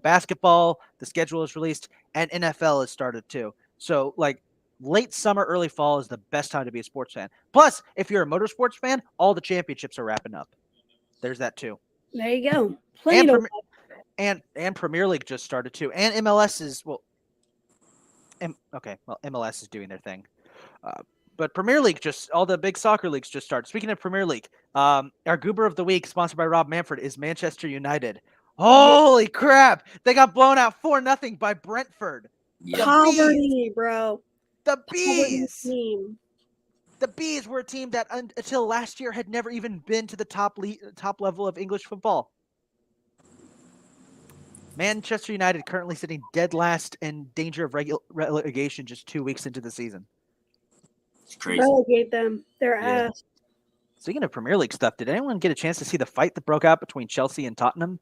Basketball, the schedule is released, and NFL has started too. So like late summer, early fall is the best time to be a sports fan. Plus, if you're a motorsports fan, all the championships are wrapping up. There's that too. There you go. And Premier League just started too, and MLS is MLS is doing their thing, but Premier League all the big soccer leagues just started. Speaking of Premier League, our Goober of the Week, sponsored by Rob Manfred, is Manchester United. Holy crap! They got blown out 4-0 by Brentford. Poverty, bro. The Bees. The Bees were a team that until last year had never even been to the top level of English football. Manchester United currently sitting dead last in danger of relegation just 2 weeks into the season. It's crazy. Relegate them. Their Yeah. ass. Speaking of Premier League stuff, did anyone get a chance to see the fight that broke out between Chelsea and Tottenham?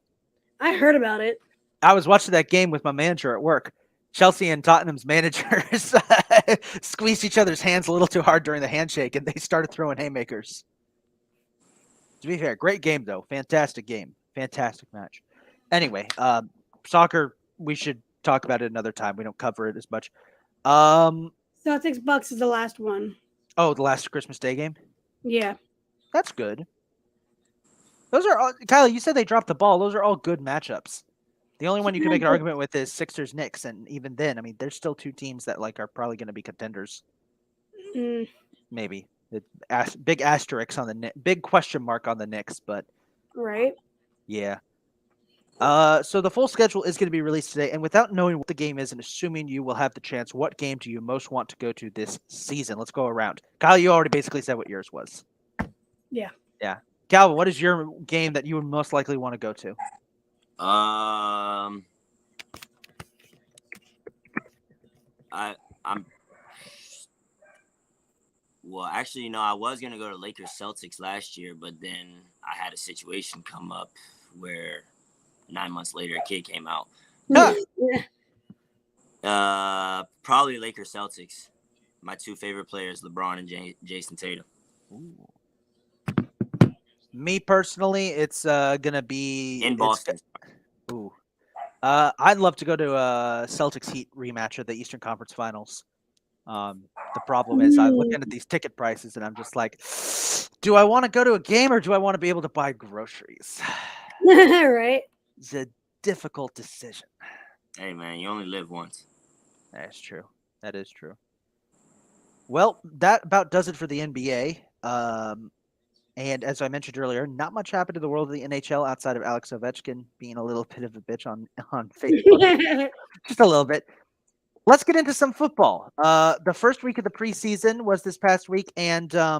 I heard about it. I was watching that game with my manager at work. Chelsea and Tottenham's managers squeezed each other's hands a little too hard during the handshake, and they started throwing haymakers. To be fair, great game, though. Fantastic game. Fantastic match. Anyway, soccer, we should talk about it another time. We don't cover it as much. Celtics Bucks is the last one. Oh, the last Christmas Day game? Yeah. That's good. Those are all, Kylie, you said they dropped the ball. Those are all good matchups. The only one you can make an argument with is Sixers Knicks, and even then, I mean, there's still two teams that are probably going to be contenders. Maybe big asterisk on the big question mark on the Knicks, but right. Yeah. So the full schedule is going to be released today, and without knowing what the game is and assuming you will have the chance, what game do you most want to go to this season? Let's go around. Kyle, you already basically said what yours was. Yeah. Yeah. Calvin, what is your game that you would most likely want to go to? I'm well, actually, I was gonna go to Lakers Celtics last year, but then I had a situation come up where 9 months later a kid came out. Probably Lakers Celtics. My two favorite players, LeBron and Jason Tatum. Ooh. Me personally, it's gonna be in Boston. Ooh. I'd love to go to a Celtics Heat rematch of the Eastern Conference Finals. The problem is I'm looking at these ticket prices and I'm just like, do I want to go to a game or do I want to be able to buy groceries? Right. It's a difficult decision. Hey, man, you only live once. That's true. That is true. Well, that about does it for the NBA. And as I mentioned earlier, not much happened in the world of the NHL outside of Alex Ovechkin being a little bit of a bitch on Facebook. Just a little bit. Let's get into some football. The first week of the preseason was this past week, and I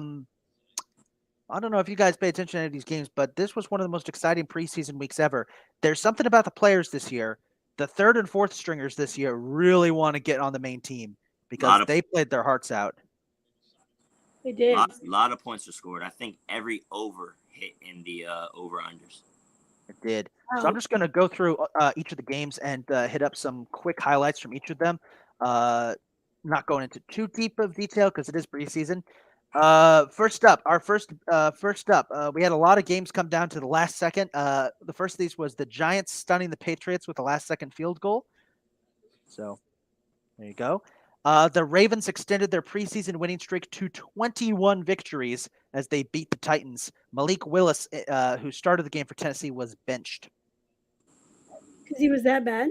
don't know if you guys pay attention to any of these games, but this was one of the most exciting preseason weeks ever. There's something about the players this year. The third and fourth stringers this year really want to get on the main team because they played their hearts out. They did. A lot of points were scored. I think every over hit in the over-unders. It did. So I'm just going to go through each of the games and hit up some quick highlights from each of them. Not going into too deep of detail because it is preseason. First up, we had a lot of games come down to the last second. The first of these was the Giants stunning the Patriots with a last-second field goal. So there you go. The Ravens extended their preseason winning streak to 21 victories as they beat the Titans. Malik Willis, who started the game for Tennessee, was benched. Because he was that bad?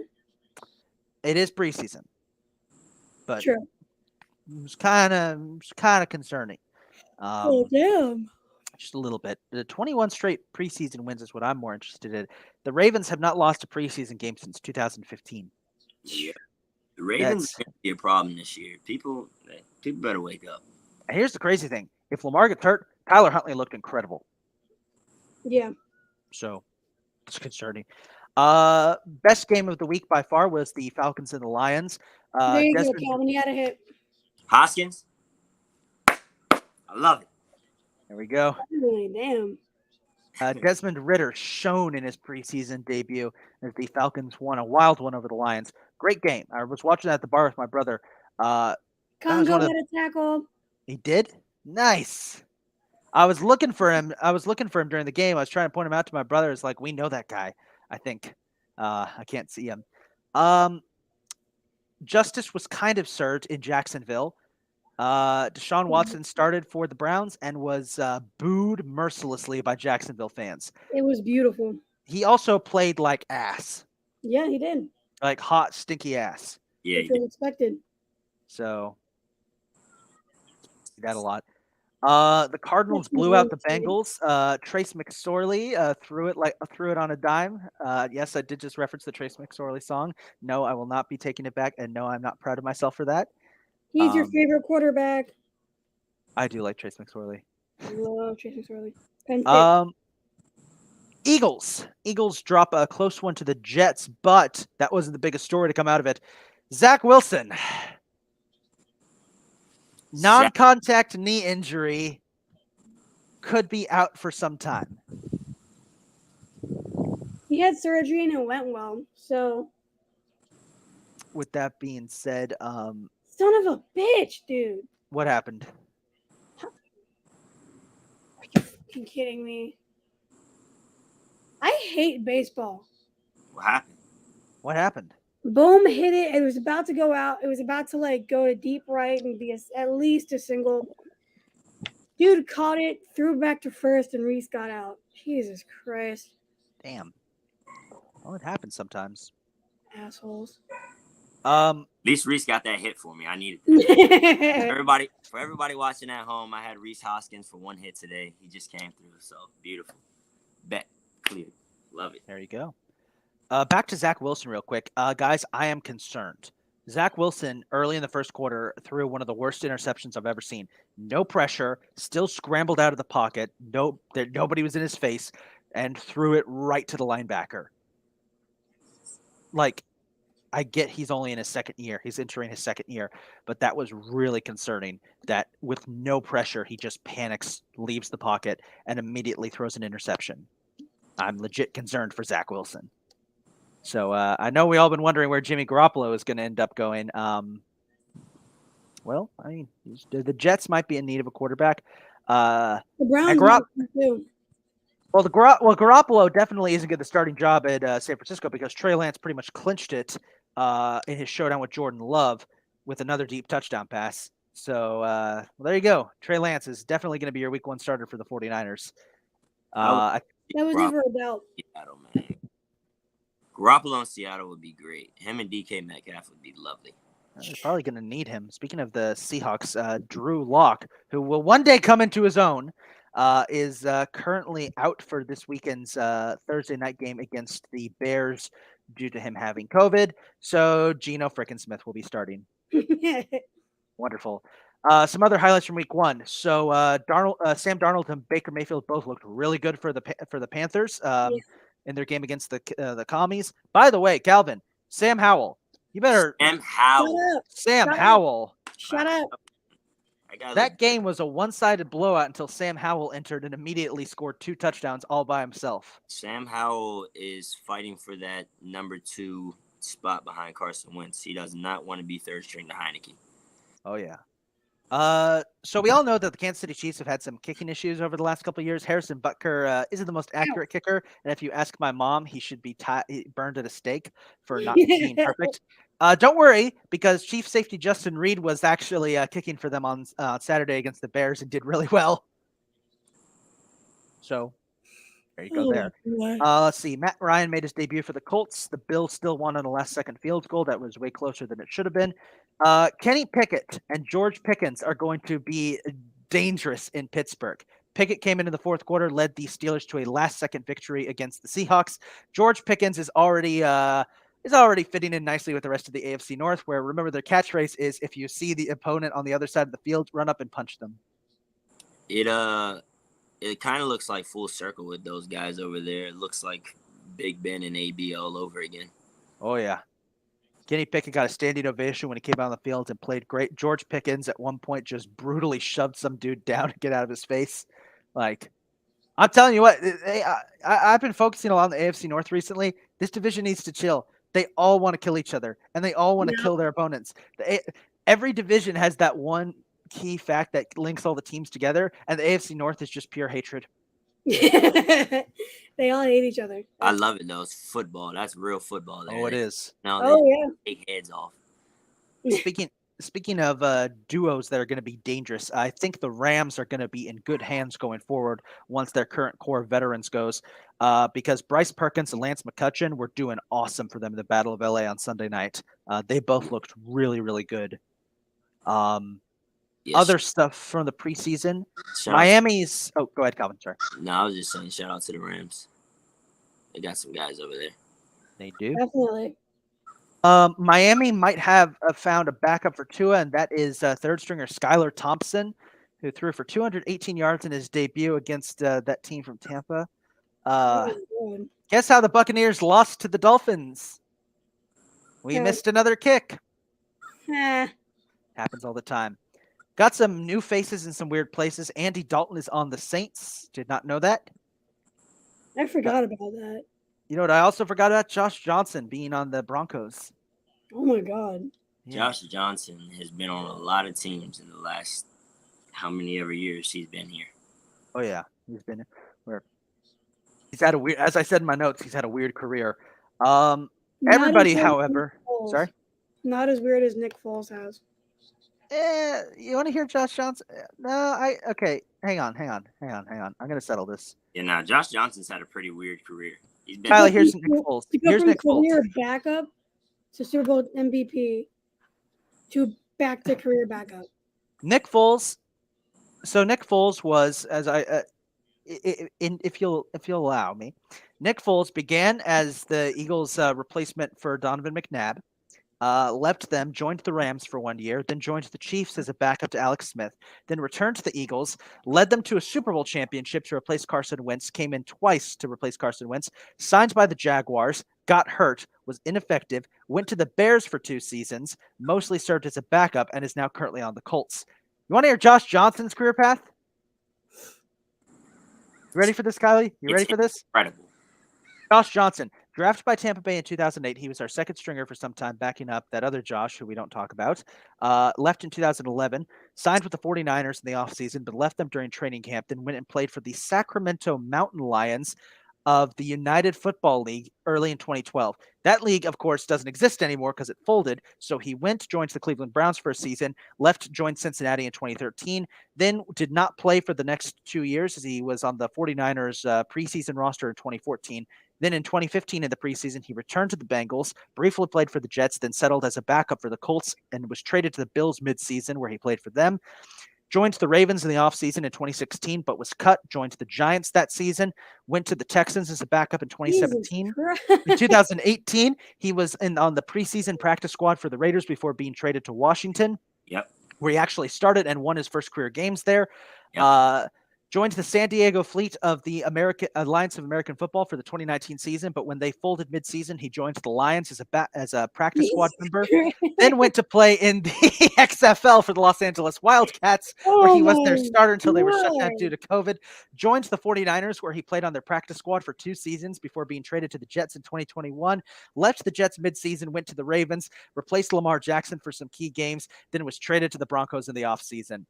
It is preseason. But True. It was kind of concerning. Oh, damn. Just a little bit. The 21 straight preseason wins is what I'm more interested in. The Ravens have not lost a preseason game since 2015. Yeah. The Ravens are going to be a problem this year. People better wake up. Here's the crazy thing. If Lamar gets hurt, Tyler Huntley looked incredible. Yeah. So it's concerning. Best game of the week by far was the Falcons and the Lions. There you go, Calvin. You had a hit. Hoskins. I love it. There we go. Damn. Desmond Ridder shone in his preseason debut as the Falcons won a wild one over the Lions. Great game. I was watching that at the bar with my brother. Congo had a tackle. He did? Nice. I was looking for him during the game. I was trying to point him out to my brother. It's like, we know that guy, I think. I can't see him. Justice was kind of served in Jacksonville. Deshaun Watson started for the Browns and was booed mercilessly by Jacksonville fans. It was beautiful. He also played like ass. Yeah, he did. Like hot, stinky ass. Yeah, which was expected. So, see that a lot. The Cardinals blew out the Bengals. Trace McSorley threw it on a dime. Yes, I did just reference the Trace McSorley song. No, I will not be taking it back, and no, I'm not proud of myself for that. He's your favorite quarterback. I do like Trace McSorley. Love Trace McSorley. Penn State. Eagles drop a close one to the Jets, but that wasn't the biggest story to come out of it. Zach Wilson, non-contact knee injury, could be out for some time. He had surgery and it went well. So, With that being said, son of a bitch, dude. what happened? Are you fucking kidding me? I hate baseball. What happened? What happened? Boom hit it. It was about to go out. It was about to like go to deep right and be at least a single. Dude caught it, threw it back to first, and Reese got out. Jesus Christ. Damn. Well, it happens sometimes. Assholes. At least Reese got that hit for me. I needed that. For everybody watching at home, I had Reese Hoskins for one hit today. He just came through, so beautiful. Bet clear. Love it. There you go. Back to Zach Wilson real quick. Guys, I am concerned. Zach Wilson, early in the first quarter, threw one of the worst interceptions I've ever seen. No pressure, still scrambled out of the pocket. Nobody was in his face, and threw it right to the linebacker. Like, I get he's only in his second year. He's entering his second year, but that was really concerning that with no pressure, he just panics, leaves the pocket, and immediately throws an interception. I'm legit concerned for Zach Wilson. So I know we all been wondering where Jimmy Garoppolo is going to end up going. Well, I mean, the Jets might be in need of a quarterback. The Browns too. Well, Garoppolo definitely isn't getting the starting job at San Francisco because Trey Lance pretty much clinched it in his showdown with Jordan Love with another deep touchdown pass. So well, there you go. Trey Lance is definitely going to be your week one starter for the 49ers. That was never a doubt. Seattle, man. Garoppolo in Seattle would be great. Him and DK Metcalf would be lovely. They're probably going to need him. Speaking of the Seahawks, Drew Lock, who will one day come into his own, is currently out for this weekend's Thursday night game against the Bears due to him having COVID. So Geno frickin' Smith will be starting. Wonderful. Some other highlights from week one. So Sam Darnold and Baker Mayfield both looked really good for the Panthers in their game against the Commies. By the way, Calvin, Sam Howell. You better. Sam Howell. Shut up. That game was a one-sided blowout until Sam Howell entered and immediately scored 2 touchdowns all by himself. Sam Howell is fighting for that number 2 spot behind Carson Wentz. He does not want to be third string to Heineke. Oh, yeah. So we all know that the Kansas City Chiefs have had some kicking issues over the last couple of years. Harrison Butker isn't the most accurate kicker, and if you ask my mom, he should be burned at a stake for not being perfect. Don't worry, because Chief safety Justin Reed was actually kicking for them on Saturday against the Bears and did really well. So there you go there. Let's see. Matt Ryan made his debut for the Colts. The Bills still won on a last-second field goal. That was way closer than it should have been. Kenny Pickett and George Pickens are going to be dangerous in Pittsburgh. Pickett came into the fourth quarter, led the Steelers to a last-second victory against the Seahawks. George Pickens is already fitting in nicely with the rest of the AFC North, where, remember, their catchphrase is, if you see the opponent on the other side of the field, run up and punch them. It kind of looks like full circle with those guys over there. It looks like Big Ben and AB all over again. Oh, yeah. Kenny Pickett got a standing ovation when he came out on the field and played great. George Pickens at one point just brutally shoved some dude down to get out of his face. Like, I'm telling you what, I've been focusing a lot on the AFC North recently. This division needs to chill. They all want to kill each other, and they all want to kill their opponents. Every division has that one key fact that links all the teams together, and the AFC North is just pure hatred. They all hate each other. I love it, though. It's football. That's real football there. Oh, it is. No, take heads off. Speaking of duos that are going to be dangerous, I think the Rams are going to be in good hands going forward once their current core veterans goes, because Bryce Perkins and Lance McCutcheon were doing awesome for them in the Battle of LA on Sunday night. They both looked really, really good. Yes. Other stuff from the preseason, Miami's. Oh, go ahead, Calvin. Sorry. No, I was just saying shout out to the Rams. They got some guys over there. They do. Definitely. Miami might have found a backup for Tua, and that is third stringer Skylar Thompson, who threw for 218 yards in his debut against that team from Tampa. God. Guess how the Buccaneers lost to the Dolphins? We Yeah. missed another kick. Eh, Happens all the time. Got some new faces in some weird places. Andy Dalton is on the Saints. Did not know that. I forgot about that. You know what I also forgot about? Josh Johnson being on the Broncos. Oh my God. Yeah. Josh Johnson has been on a lot of teams in the last how many ever years he's been here. Oh yeah, he's been where he's had a weird. As I said in my notes, he's had a weird career. Not Everybody, as weird as however, Nick Foles. sorry. Not as weird as Nick Foles has. You want to hear Josh Johnson? No, okay. Hang on. I'm gonna settle this. Yeah, now Josh Johnson's had a pretty weird career. He's been Kylie, here's Nick Foles. To go Here's from Nick Foles. career backup to Super Bowl MVP to back to career backup. Nick Foles. So Nick Foles was, as I, if you'll allow me, Nick Foles began as the Eagles' replacement for Donovan McNabb. Left them, joined the Rams for 1 year, then joined the Chiefs as a backup to Alex Smith, then returned to the Eagles, led them to a Super Bowl championship to replace Carson Wentz, came in twice to replace Carson Wentz, signed by the Jaguars, got hurt, was ineffective, went to the Bears for 2 seasons, mostly served as a backup, and is now currently on the Colts. You want to hear Josh Johnson's career path? You ready for this, Kylie? You ready for this? incredible. Josh Johnson, drafted by Tampa Bay in 2008. He was our second stringer for some time, backing up that other Josh, who we don't talk about. Left in 2011, signed with the 49ers in the offseason, but left them during training camp, then went and played for the Sacramento Mountain Lions of the United Football League early in 2012. That league, of course, doesn't exist anymore because it folded. So he went, joined the Cleveland Browns for a season, left, joined Cincinnati in 2013, then did not play for the next 2 years as he was on the 49ers preseason roster in 2014. Then in 2015 in the preseason, he returned to the Bengals, briefly played for the Jets, then settled as a backup for the Colts and was traded to the Bills midseason where he played for them. Joined the Ravens in the offseason in 2016, but was cut. Joined the Giants that season. Went to the Texans as a backup in 2017. In 2018, he was on the preseason practice squad for the Raiders before being traded to Washington. Yep. Where he actually started and won his first career games there. Yep. Joined the San Diego Fleet of the Alliance of American Football for the 2019 season, but when they folded midseason, he joined the Lions as a practice squad member. Then went to play in the XFL for the Los Angeles Wildcats, where he was their starter until they were shut down due to COVID. Joined the 49ers, where he played on their practice squad for 2 seasons before being traded to the Jets in 2021. Left the Jets midseason, went to the Ravens, replaced Lamar Jackson for some key games, then was traded to the Broncos in the offseason.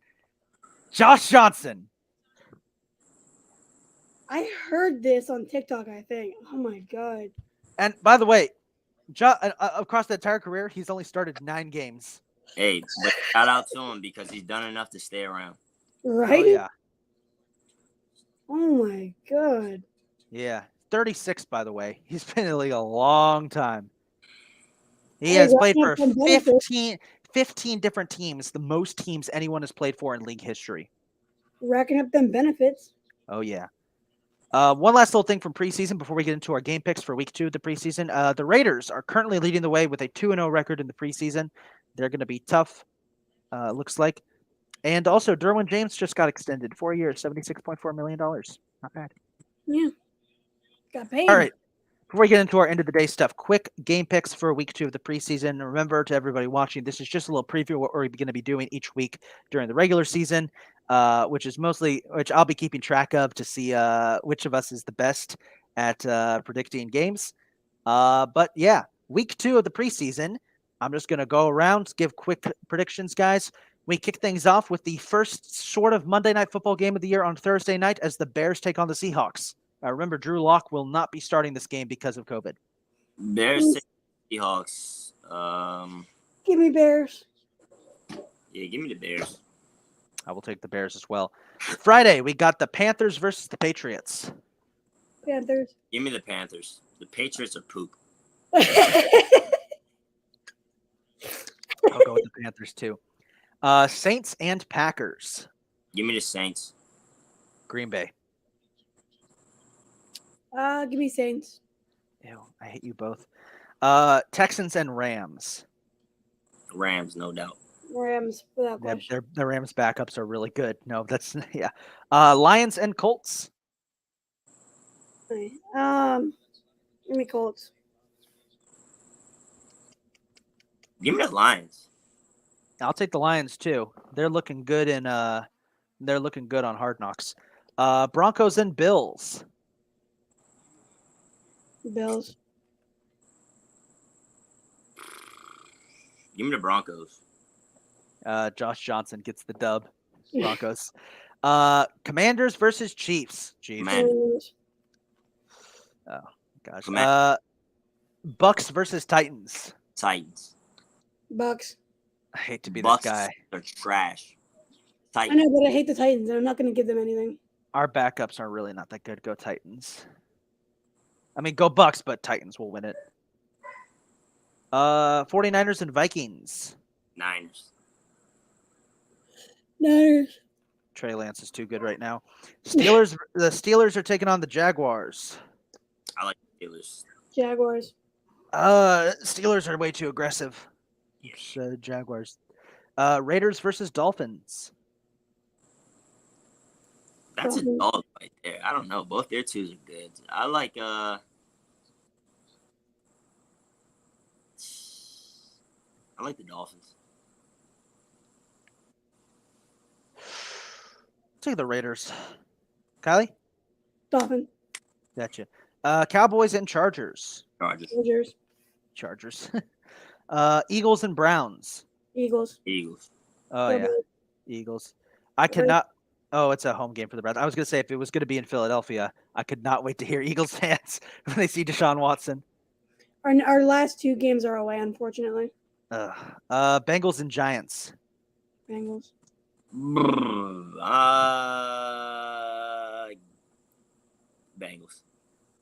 Josh Johnson. I heard this on TikTok, I think. Oh my God. And by the way, across the entire career, he's only started 9 games. Hey, but shout out to him because he's done enough to stay around. Right? Oh, yeah. Oh my God. Yeah. 36, by the way. He's been in the league a long time. He has played for 15 different teams, the most teams anyone has played for in league history. Racking up them benefits. Oh, yeah. One last little thing from preseason before we get into our game picks for week 2 of the preseason. The Raiders are currently leading the way with a 2-0 record in the preseason. They're going to be tough, looks like. And also, Derwin James just got extended 4 years, $76.4 million. Not bad. Yeah. Got paid. All right. Before we get into our end of the day stuff, quick game picks for week 2 of the preseason. Remember, to everybody watching, this is just a little preview of what we're going to be doing each week during the regular season, which I'll be keeping track of to see which of us is the best at predicting games. But yeah, week 2 of the preseason, I'm just going to go around, give quick predictions, guys. We kick things off with the first sort of Monday Night Football game of the year on Thursday night as the Bears take on the Seahawks. Remember, Drew Lock will not be starting this game because of COVID. Bears, Seahawks. Give me Bears. Yeah, give me the Bears. I will take the Bears as well. Friday, we got the Panthers versus the Patriots. Panthers. Give me the Panthers. The Patriots are poop. I'll go with the Panthers too. Saints and Packers. Give me the Saints. Green Bay. Give me Saints. Ew, I hate you both. Texans and Rams. Rams, no doubt. Rams without Yeah, question. the Rams backups are really good. No, that's yeah. Lions and Colts. Okay. Give me Colts. Give me the Lions. I'll take the Lions too. They're looking good they're looking good on Hard Knocks. Broncos and Bills. Bills. Give me the Broncos. Josh Johnson gets the dub. Broncos. Commanders versus Chiefs. Chiefs. Commanders. Oh gosh. Commanders. Bucks versus Titans. Titans. Bucks. I hate to be Bucks this guy. are trash. I Titans. know, but I hate the Titans, and I'm not going to give them anything. Our backups are really not that good. Go Titans. I mean, go Bucks, but Titans will win it. 49ers and Vikings. Niners. Niners. Trey Lance is too good right now. Steelers. The Steelers are taking on the Jaguars. I like the Steelers. Jaguars. Steelers are way too aggressive. So Jaguars. Raiders versus Dolphins. That's a Dolphins. dog right there. I don't know. Both their twos are good. I like the Dolphins. Take the Raiders. Kylie? Dolphins. Gotcha. Cowboys and Chargers. Chargers. Chargers. Chargers. Eagles and Browns. Eagles. Eagles. Oh yeah, Cowboys. Eagles. I cannot. Oh, it's a home game for the Browns. I was gonna say if it was gonna be in Philadelphia, I could not wait to hear Eagles fans when they see Deshaun Watson. Our last two games are away, unfortunately. Bengals and Giants. Bengals. Bengals.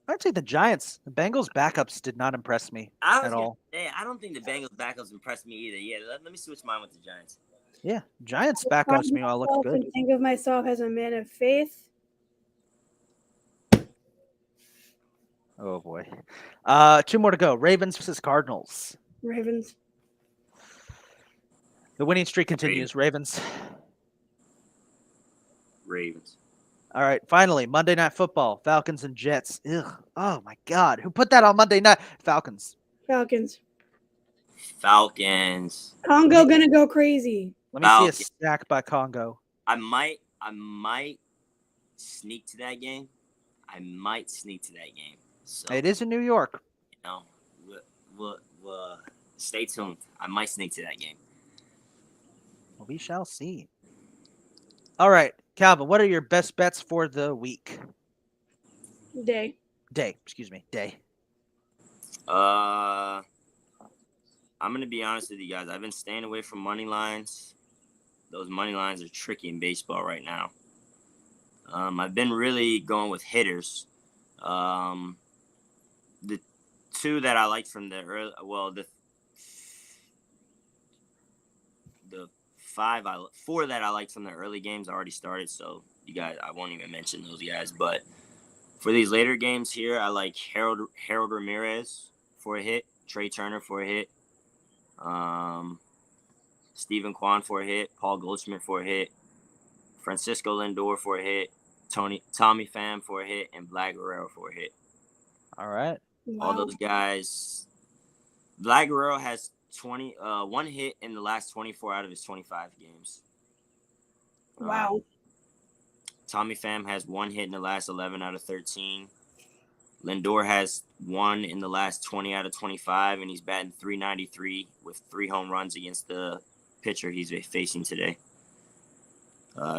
I'd say the Giants. The Bengals backups did not impress me at all. I don't think the Bengals backups impressed me either. Yeah, let me switch mine with the Giants. Yeah, Giants backups meanwhile look good. And think of myself as a man of faith. Oh boy. 2 more to go. Ravens versus Cardinals. Ravens. The winning streak continues. Ravens. Ravens. All right, finally, Monday Night Football, Falcons and Jets. Ugh. Oh my God, who put that on Monday night? Falcons. Falcons. Falcons. Congo gonna go crazy. Let me see a sack by Congo. I might sneak to that game. So It is in New York. you know, we'll stay tuned. I might sneak to that game. Well, we shall see. All right, Calvin, what are your best bets for the week? Day. Day. I'm gonna be honest with you guys. I've been staying away from money lines. Those money lines are tricky in baseball right now. I've been really going with hitters. The two that I liked from the early, four that I liked from the early games already started. So you guys, I won't even mention those guys. But for these later games here, I like Harold Ramirez for a hit, Trey Turner for a hit, Stephen Kwan for a hit, Paul Goldschmidt for a hit, Francisco Lindor for a hit, Tommy Pham for a hit, and Vlad Guerrero for a hit. All right. Wow. All those guys. Vlad Guerrero has 1 hit in the last 24 out of his 25 games. Wow. Tommy Pham has 1 hit in the last 11 out of 13. Lindor has 1 in the last 20 out of 25, and he's batting .393 with 3 home runs against the pitcher he's facing today.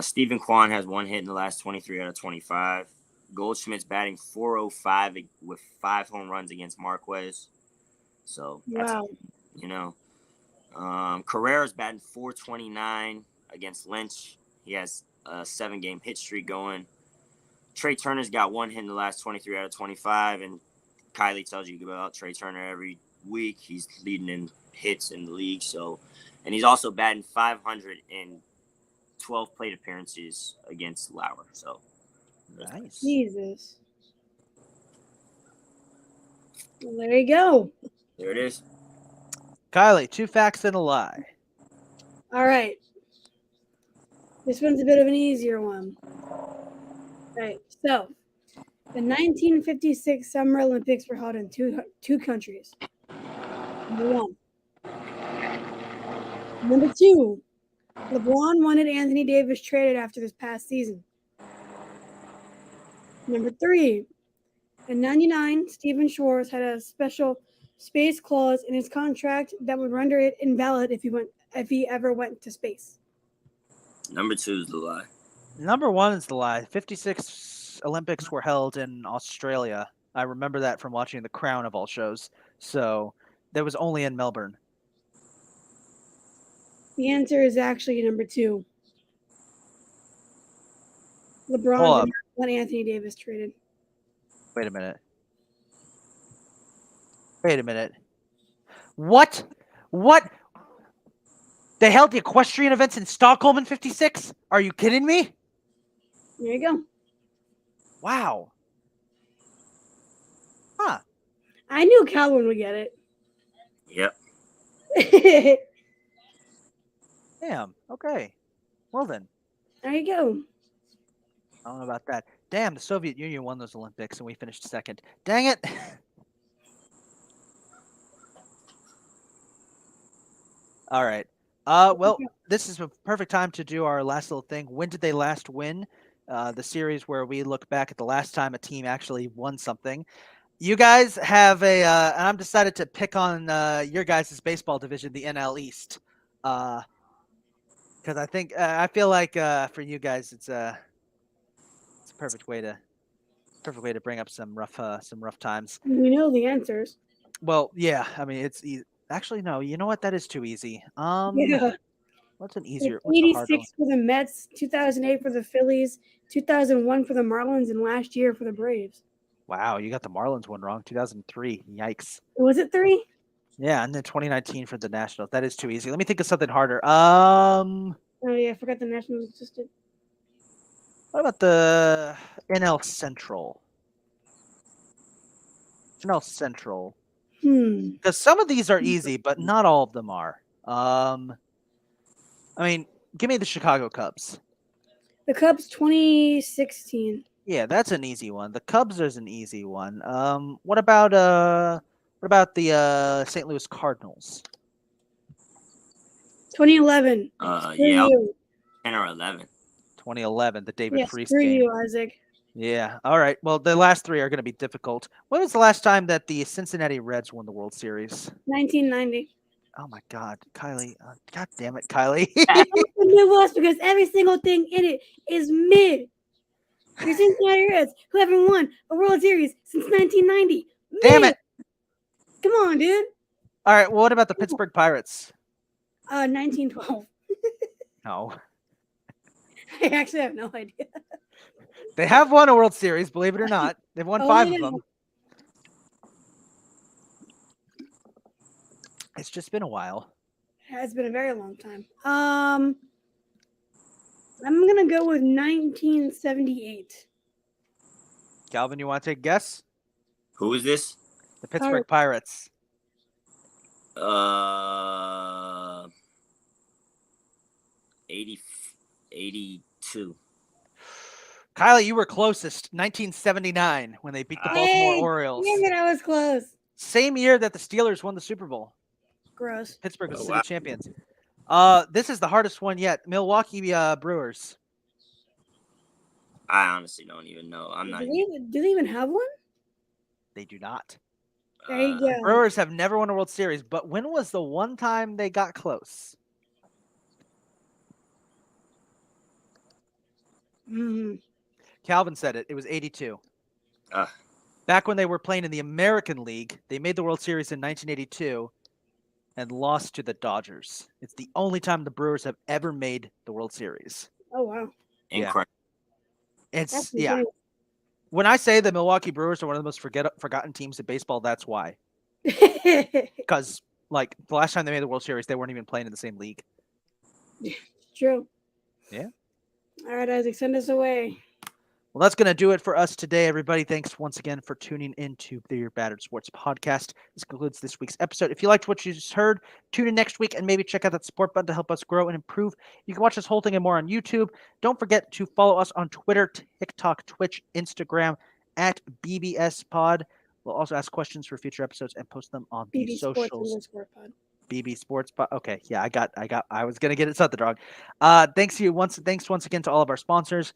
Stephen Kwan has 1 hit in the last 23 out of 25. Goldschmidt's batting .405 with 5 home runs against Marquez. So that's, Carrera's batting .429 against Lynch. He has a 7-game hit streak going. Trey Turner's got 1 hit in the last 23 out of 25, and Kylee tells you about Trey Turner every week. He's leading in hits in the league. So, and he's also batting .500 in 12 plate appearances against Lauer. So, nice. Jesus. Well, there you go. There it is. Kylie, 2 facts and a lie. All right. This one's a bit of an easier one. Right. So, the 1956 Summer Olympics were held in two countries. Number one. Number two. LeBron wanted Anthony Davis traded after this past season. Number three. In '99, Stephen Schwartz had a special space clause in his contract that would render it invalid if he ever went to space. Number 2 is the lie. Number 1 is the lie. 56 Olympics were held in Australia. I remember that from watching The Crown of all shows. So that was only in Melbourne. The answer is actually number two. Hold LeBron up. did not want Anthony Davis traded. Wait a minute. What? They held the equestrian events in Stockholm in 56? Are you kidding me? There you go. Wow. Huh. I knew Calvin would get Yep. it. Damn. Okay. Well then. There you go. I don't know about that. Damn, the Soviet Union won those Olympics and we finished second. Dang it. All right. Well, this is a perfect time to do our last little thing. When did they last win? The series where we look back at the last time a team actually won something. You guys have and I'm decided to pick on your guys' baseball division, the NL East, because I think I feel like for you guys it's a perfect way to bring up some rough times. We know the answers. Well, yeah, I mean it's actually no. You know what? That is too easy. Yeah. What's an easier? It's What's a harder one? 86 for the Mets, 2008 for the Phillies, 2001 for the Marlins, and last year for the Braves. Wow, you got the Marlins one wrong. 2003. Yikes. Was it three? Yeah, and then 2019 for the Nationals. That is too easy. Let me think of something harder. Oh yeah, I forgot the Nationals existed. What about the NL Central? NL Central. Because some of these are easy, but not all of them are. I mean, give me the Chicago Cubs. The Cubs 2016. Yeah, that's an easy one. The Cubs is an easy one. What about the St. Louis Cardinals? 2011. Yeah, you. 10 or 11. 2011, the David Freese Screw game. you, Isaac. Yeah. All right. Well, the last three are going to be difficult. When was the last time that the Cincinnati Reds won the World Series? 1990. Oh my God, Kylee! God damn it, Kylee! I know the Midwest because every single thing in it is mid. Your Cincinnati Reds, who haven't won a World Series since 1990. Damn it! Come on, dude. All right. Well, what about the Pittsburgh Pirates? 1912. No, I actually have no idea. they have won a World Series. Believe it or not, they've won 5 of them. It's just been a while. It has been a very long time. I'm gonna go with 1978. Calvin, you want to take a guess? Who is this? The Pittsburgh Pirates. 82. Kylie, you were closest. 1979 when they beat the Baltimore Orioles. Damn it, I was close. Same year that the Steelers won the Super Bowl. Gross. Pittsburgh was Oh, city wow. champions. This is the hardest one yet. Milwaukee Brewers. I honestly don't even know. I'm not. Do they even have one? They do not. There you go. Brewers have never won a World Series, but when was the one time they got close? Calvin said it. It was 82. Back when they were playing in the American League, they made the World Series in 1982 and lost to the Dodgers. It's the only time the Brewers have ever made the World Series. Oh, wow. Incredible. It's, yeah. When I say the Milwaukee Brewers are one of the most forgotten teams in baseball, that's why. Because, like, the last time they made the World Series, they weren't even playing in the same league. True. Yeah. All right, Isaac, send us away. Well, that's going to do it for us today, everybody. Thanks once again for tuning into the Battered Sports Podcast. This concludes this week's episode. If you liked what you just heard, tune in next week and maybe check out that support button to help us grow and improve. You can watch this whole thing and more on YouTube. Don't forget to follow us on Twitter, TikTok, Twitch, Instagram at BBS Pod. We'll also ask questions for future episodes and post them on the BB socials. Sports _pod. BB Sports. Okay, yeah, I was gonna get it something wrong. Thanks once again to all of our sponsors.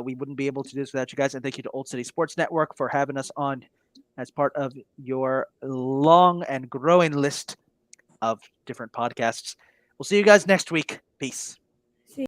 We wouldn't be able to do this without you guys, and thank you to Old City Sports Network for having us on as part of your long and growing list of different podcasts. We'll see you guys next week. Peace.